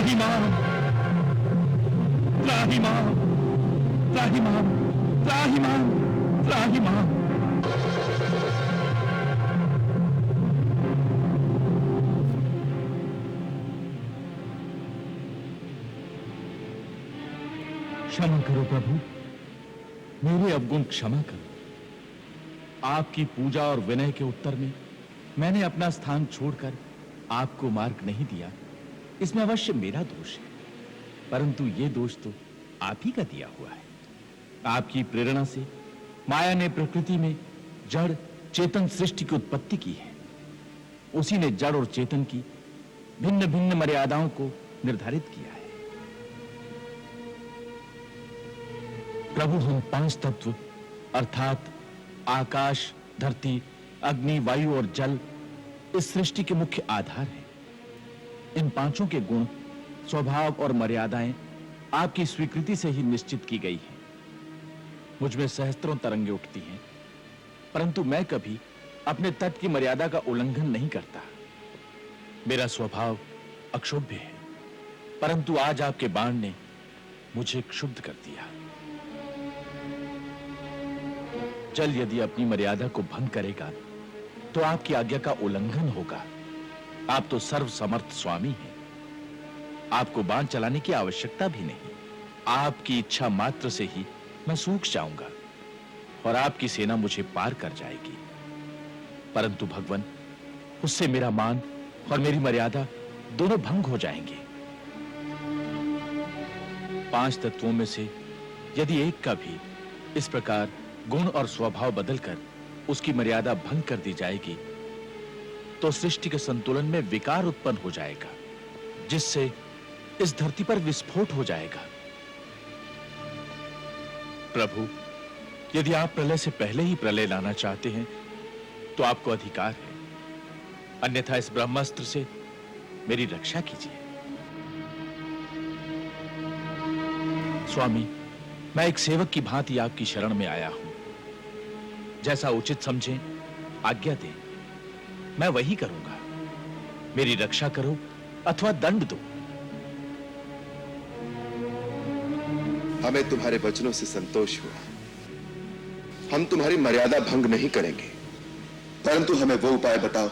त्राहिमाम त्राहिमाम त्राहिमाम त्राहिमाम त्राहिमाम। क्षमा करो प्रभु, मेरे अवगुण क्षमा करो। आपकी पूजा और विनय के उत्तर में मैंने अपना स्थान छोड़कर आपको मार्ग नहीं दिया, इसमें अवश्य मेरा दोष है, परंतु ये दोष तो आप ही का दिया हुआ है। आपकी प्रेरणा से माया ने प्रकृति में जड़ चेतन सृष्टि की उत्पत्ति की है। उसी ने जड़ और चेतन की भिन्न भिन्न मर्यादाओं को निर्धारित किया है। प्रभु, हम पांच तत्व अर्थात आकाश, धरती, अग्नि, वायु और जल इस सृष्टि के मुख्य आधार हैं। इन पांचों के गुण, स्वभाव और मर्यादाएं आपकी स्वीकृति से ही निश्चित की गई हैं। मुझ में सहस्त्रों तरंगे उठती हैं, परंतु मैं कभी अपने तत्व की मर्यादा का उल्लंघन नहीं करता। मेरा स्वभाव अक्षुब्ध है, परंतु आज आपके बाण ने मुझे क्षुब्ध कर दिया। जल यदि अपनी मर्यादा को भंग करेगा तो आपकी आज्ञा का उल्लंघन होगा। आप तो सर्व समर्थ स्वामी हैं, आपको बाण चलाने की आवश्यकता भी नहीं। आपकी इच्छा मात्र से ही मैं सूख जाऊंगा और आपकी सेना मुझे पार कर जाएगी। परंतु भगवान, उससे मेरा मान और मेरी मर्यादा दोनों भंग हो जाएंगे। पांच तत्वों में से यदि एक का भी इस प्रकार गुण और स्वभाव बदलकर उसकी मर्यादा भंग कर दी जाएगी तो सृष्टि के संतुलन में विकार उत्पन्न हो जाएगा, जिससे इस धरती पर विस्फोट हो जाएगा। प्रभु, यदि आप प्रलय से पहले ही प्रलय लाना चाहते हैं तो आपको अधिकार है, अन्यथा इस ब्रह्मास्त्र से मेरी रक्षा कीजिए। स्वामी, मैं एक सेवक की भांति आपकी शरण में आया हूं। जैसा उचित समझें आज्ञा दें, मैं वही करूंगा। मेरी रक्षा करो अथवा दंड दो। हमें तुम्हारे वचनों से संतोष हुआ। हम तुम्हारी मर्यादा भंग नहीं करेंगे, परंतु हमें वो उपाय बताओ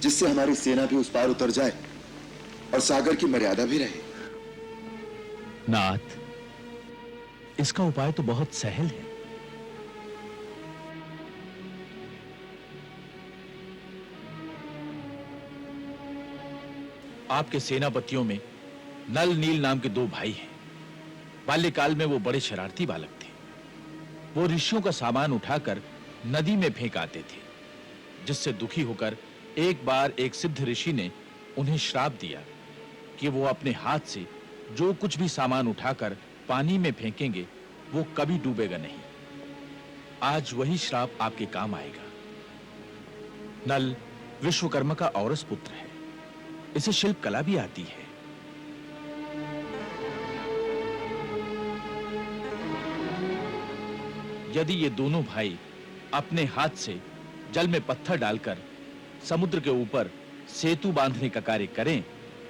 जिससे हमारी सेना भी उस पार उतर जाए और सागर की मर्यादा भी रहे। नाथ, इसका उपाय तो बहुत सहल है। आपके सेनापतियों में नल नील नाम के दो भाई हैं। बाल्यकाल में वो बड़े शरारती बालक थे। वो ऋषियों का सामान उठाकर नदी में फेंक आते थे, जिससे दुखी होकर एक बार एक सिद्ध ऋषि ने उन्हें श्राप दिया कि वो अपने हाथ से जो कुछ भी सामान उठाकर पानी में फेंकेंगे वो कभी डूबेगा नहीं। आज वही श्राप आपके काम आएगा। नल विश्वकर्मा का औरस पुत्र है, इसे शिल्प कला भी आती है। यदि ये दोनों भाई अपने हाथ से जल में पत्थर डालकर समुद्र के ऊपर सेतु बांधने का कार्य करें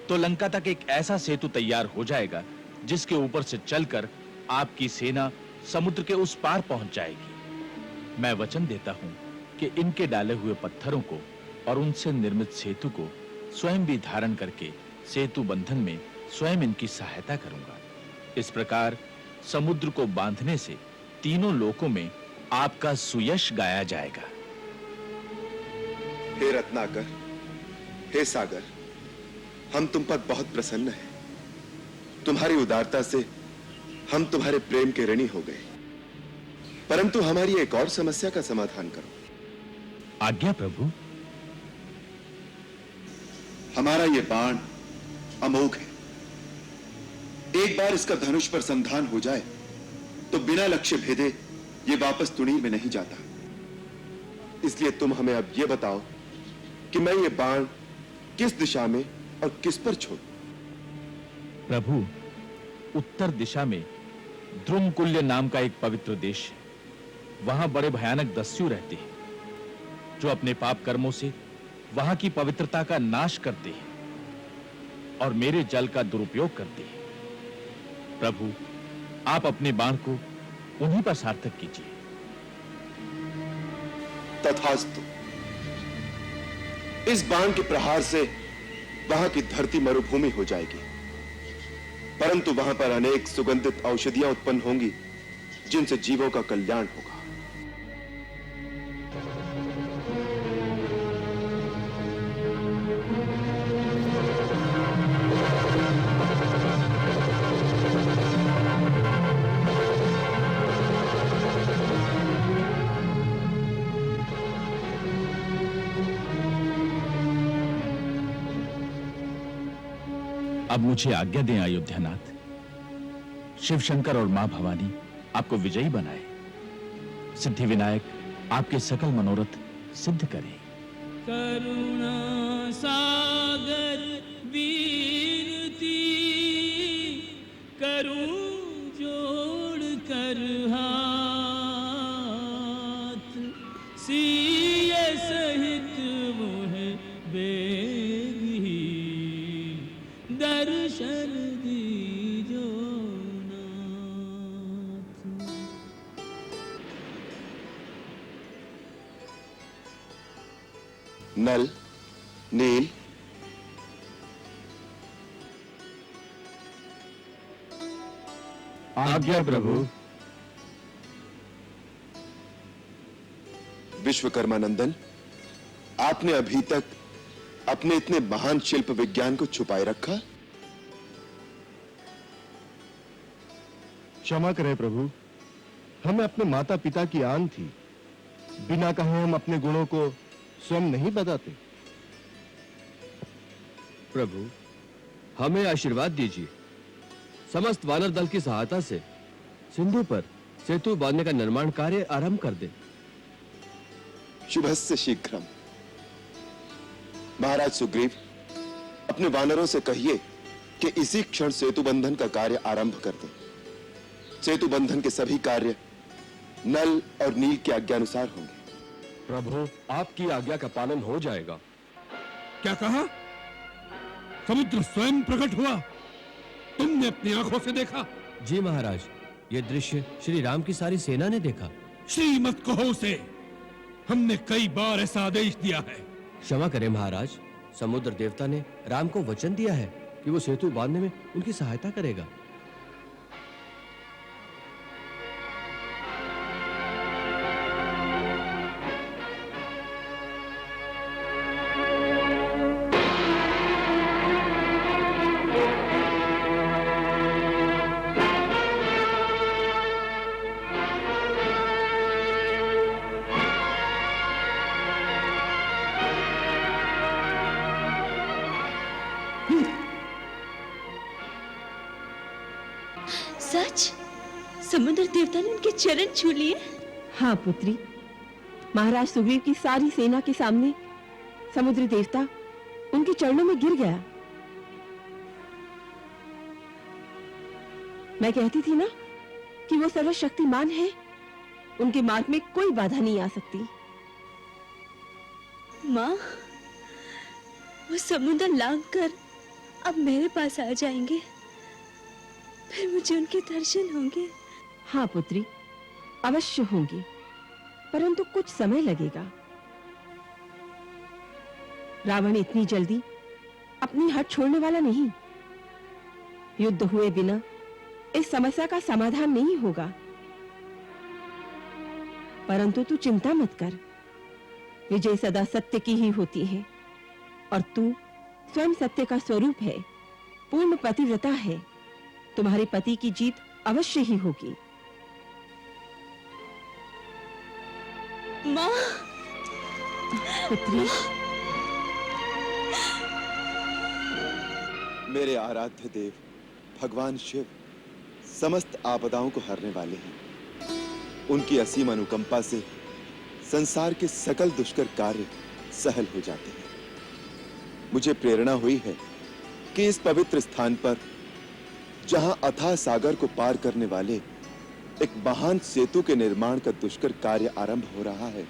तो लंका तक एक ऐसा सेतु तैयार हो जाएगा जिसके ऊपर से चलकर आपकी सेना समुद्र के उस पार पहुंच जाएगी। मैं वचन देता हूं कि इनके डाले हुए पत्थरों को और उनसे निर्मित सेतु को स्वयं भी धारण करके सेतु बंधन में स्वयं इनकी सहायता करूंगा। इस प्रकार समुद्र को बांधने से तीनों लोकों में आपका सुयश गाया जाएगा। हे रत्नाकर, हे सागर, हम तुम पर बहुत प्रसन्न हैं। तुम्हारी उदारता से हम तुम्हारे प्रेम के ऋणी हो गए, परंतु हमारी एक और समस्या का समाधान करो। आज्ञा प्रभु। हमारा ये बाण अमोघ है। एक बार इसका धनुष पर संधान हो जाए तो बिना लक्ष्य भेदे ये वापस तुणीर में नहीं जाता। इसलिए तुम हमें अब ये बताओ कि मैं ये बाण किस दिशा में और किस पर छोड़ूं? प्रभु, उत्तर दिशा में द्रुमकुल्य नाम का एक पवित्र देश है। वहां बड़े भयानक दस्यु रहते हैं जो अपने पाप कर्मों से वहां की पवित्रता का नाश करते हैं। और मेरे जल का दुरुपयोग करती है। प्रभु, आप अपने बाण को उन्हीं पर सार्थक कीजिए। तथास्तु। इस बाण के प्रहार से वहां की धरती मरुभूमि हो जाएगी, परंतु वहां पर अनेक सुगंधित औषधियां उत्पन्न होंगी जिनसे जीवों का कल्याण होगा। अब मुझे आज्ञा दें अयोध्यानाथ। शिव शंकर और मां भवानी आपको विजयी बनाए। सिद्धि विनायक आपके सकल मनोरथ सिद्ध करें। करुणा सागर वीरती करूं जोड़ कर हाथ, सिए सहित मुह बेगी दर्शन दीजो नाथ। नल, नील, आज्ञा प्रभु। विश्वकर्मा नंदन, आपने अभी तक अपने इतने महान शिल्प विज्ञान को छुपाए रखा? क्षमा करें प्रभु, हमें अपने माता पिता की आन थी। बिना कहे हम अपने गुणों को स्वयं नहीं बताते। प्रभु, हमें आशीर्वाद दीजिए। समस्त वानर दल की सहायता से सिंधु पर सेतु बांधने का निर्माण कार्य आरंभ कर दें। शुभस्य शीघ्रम। महाराज सुग्रीव, अपने वानरों से कहिए कि इसी क्षण सेतु बंधन का कार्य आरंभ कर दें। सेतु बंधन के सभी कार्य नल और नील की आज्ञा अनुसार होंगे। प्रभु, आपकी आज्ञा का पालन हो जाएगा। क्या कहा? समुद्र स्वयं प्रकट हुआ? तुमने अपनी आंखों से देखा? जी महाराज, ये दृश्य श्री राम की सारी सेना ने देखा। श्रीमत कहो उसे, हमने कई बार ऐसा आदेश दिया है। क्षमा करें महाराज, समुद्र देवता ने राम को वचन दिया है कि वो सेतु बांधने में उनकी सहायता करेगा। सच? समुद्र देवता ने उनके चरण छू लिए? हाँ पुत्री, महाराज सुग्रीव की सारी सेना के सामने समुद्र देवता उनके चरणों में गिर गया। मैं कहती थी ना कि वो सर्वशक्तिमान है, उनके मार्ग में कोई बाधा नहीं आ सकती। माँ, वो समुद्र लांघ कर अब मेरे पास आ जाएंगे, फिर मुझे उनके दर्शन होंगे। हाँ पुत्री, अवश्य होंगे, परंतु कुछ समय लगेगा। रावण इतनी जल्दी अपनी हट छोड़ने वाला नहीं। युद्ध हुए बिना इस समस्या का समाधान नहीं होगा। परंतु तू चिंता मत कर, विजय सदा सत्य की ही होती है और तू स्वयं सत्य का स्वरूप है, पूर्ण पतिव्रता है। तुम्हारे पति की जीत अवश्य ही होगी। माँ, पुत्री, मेरे आराध्य देव भगवान शिव समस्त आपदाओं को हरने वाले हैं। उनकी असीम अनुकंपा से संसार के सकल दुष्कर कार्य सहल हो जाते हैं। मुझे प्रेरणा हुई है कि इस पवित्र स्थान पर, जहां अथाह सागर को पार करने वाले एक महान सेतु के निर्माण का दुष्कर कार्य आरंभ हो रहा है,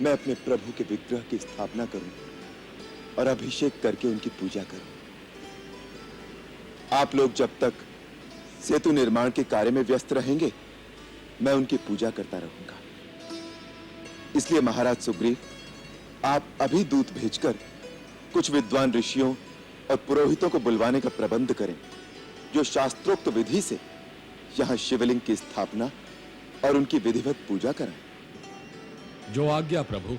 मैं अपने प्रभु के विग्रह की स्थापना करूं और अभिषेक करके उनकी पूजा करो। आप लोग जब तक सेतु निर्माण के कार्य में व्यस्त रहेंगे, मैं उनकी पूजा करता रहूंगा। इसलिए महाराज सुग्रीव, आप अभी दूत भेजकर कुछ विद्वान ऋषियों और पुरोहितों को बुलवाने का प्रबंध करें, जो शास्त्रोक्त विधि से यहां शिवलिंग की स्थापना और उनकी विधिवत पूजा कराएं। जो आज्ञा प्रभु।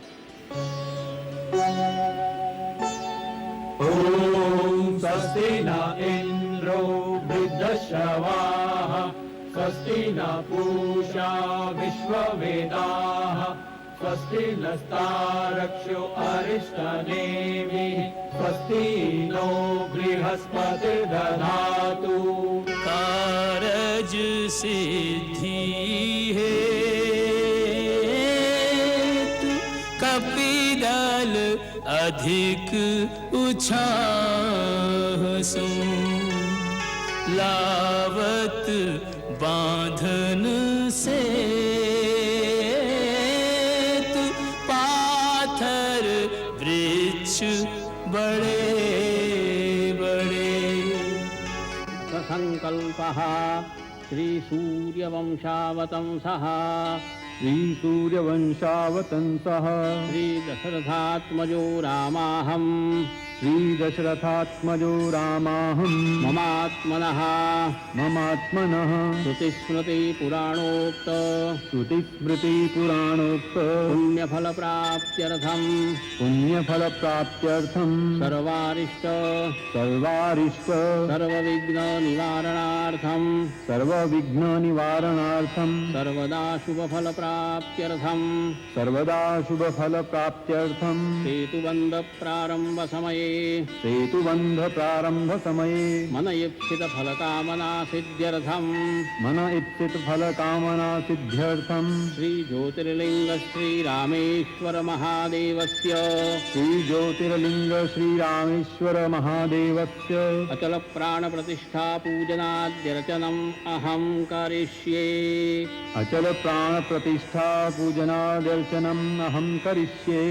ओम स्वस्ति न इंद्रो वृद्धश्रवाः स्वस्ति न पूषा विश्ववेदाः स्वस्ति नस्तारक्षो अरिष्टनेमिः स्वस्ति नो बृहस्पतिर्दधातु। कारज सिद्धि हेतु कपिदल अधिक उछाहसु लावत बांधन से पाथर वृक्ष बड़े बड़े। संकल्पः श्री सूर्यवंशावतंसः श्रीसूर्यवंशावतंसः श्री दशरथात्मजो रामाहं श्रीदशरथात्मजो रामाहं ममात्मनः श्रुतिस्मृतिपुराणोक्त पुण्यफलप्राप्त्यर्थं सर्वारिष्ट सर्वविघ्ननिवारणार्थं सर्वदा शुभफलप्राप्त्यर्थं सेतुबंध प्रारंभ समये मन इप्सित फलकामना सिद्ध्यर्थं श्री ज्योतिर्लिंग श्री रामेश्वर महादेवस्य अचल प्राण प्रतिष्ठा पूजनाद्यर्चनम् अहं करिष्ये।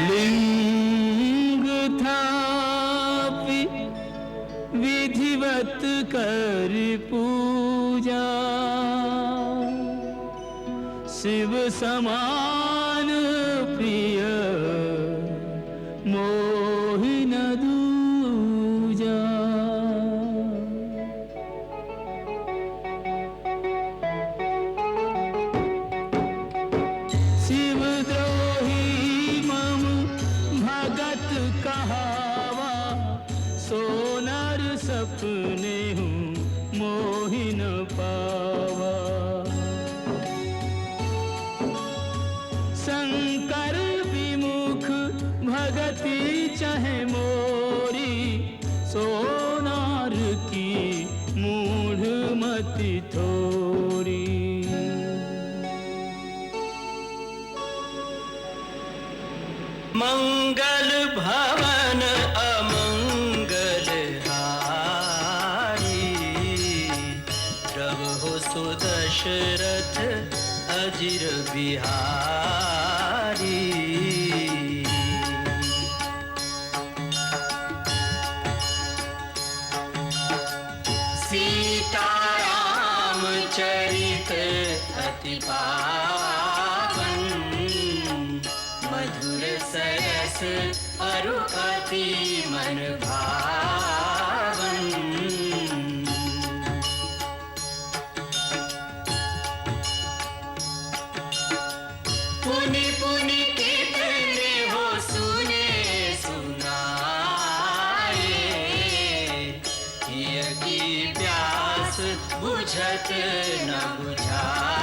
लिंग थापि विधिवत कर पूजा शिव समान प्रिय मोहि न दूजा। शिवद्रोही मम भगत कहावा सोनर सपने हूँ मोहि न पावा। शंकर विमुख भगति चाहे मोरी सोनार की मूढ़ मति थोड़ी। मंगल भवन अमंगल हारी प्रभु सुदशरथ अजिर बिहारी। सीताराम चरित अति पावन मधुर सरस अरु अति मन भावन। पुनि पुनि कितने हो सुने बुझत न बुझाए।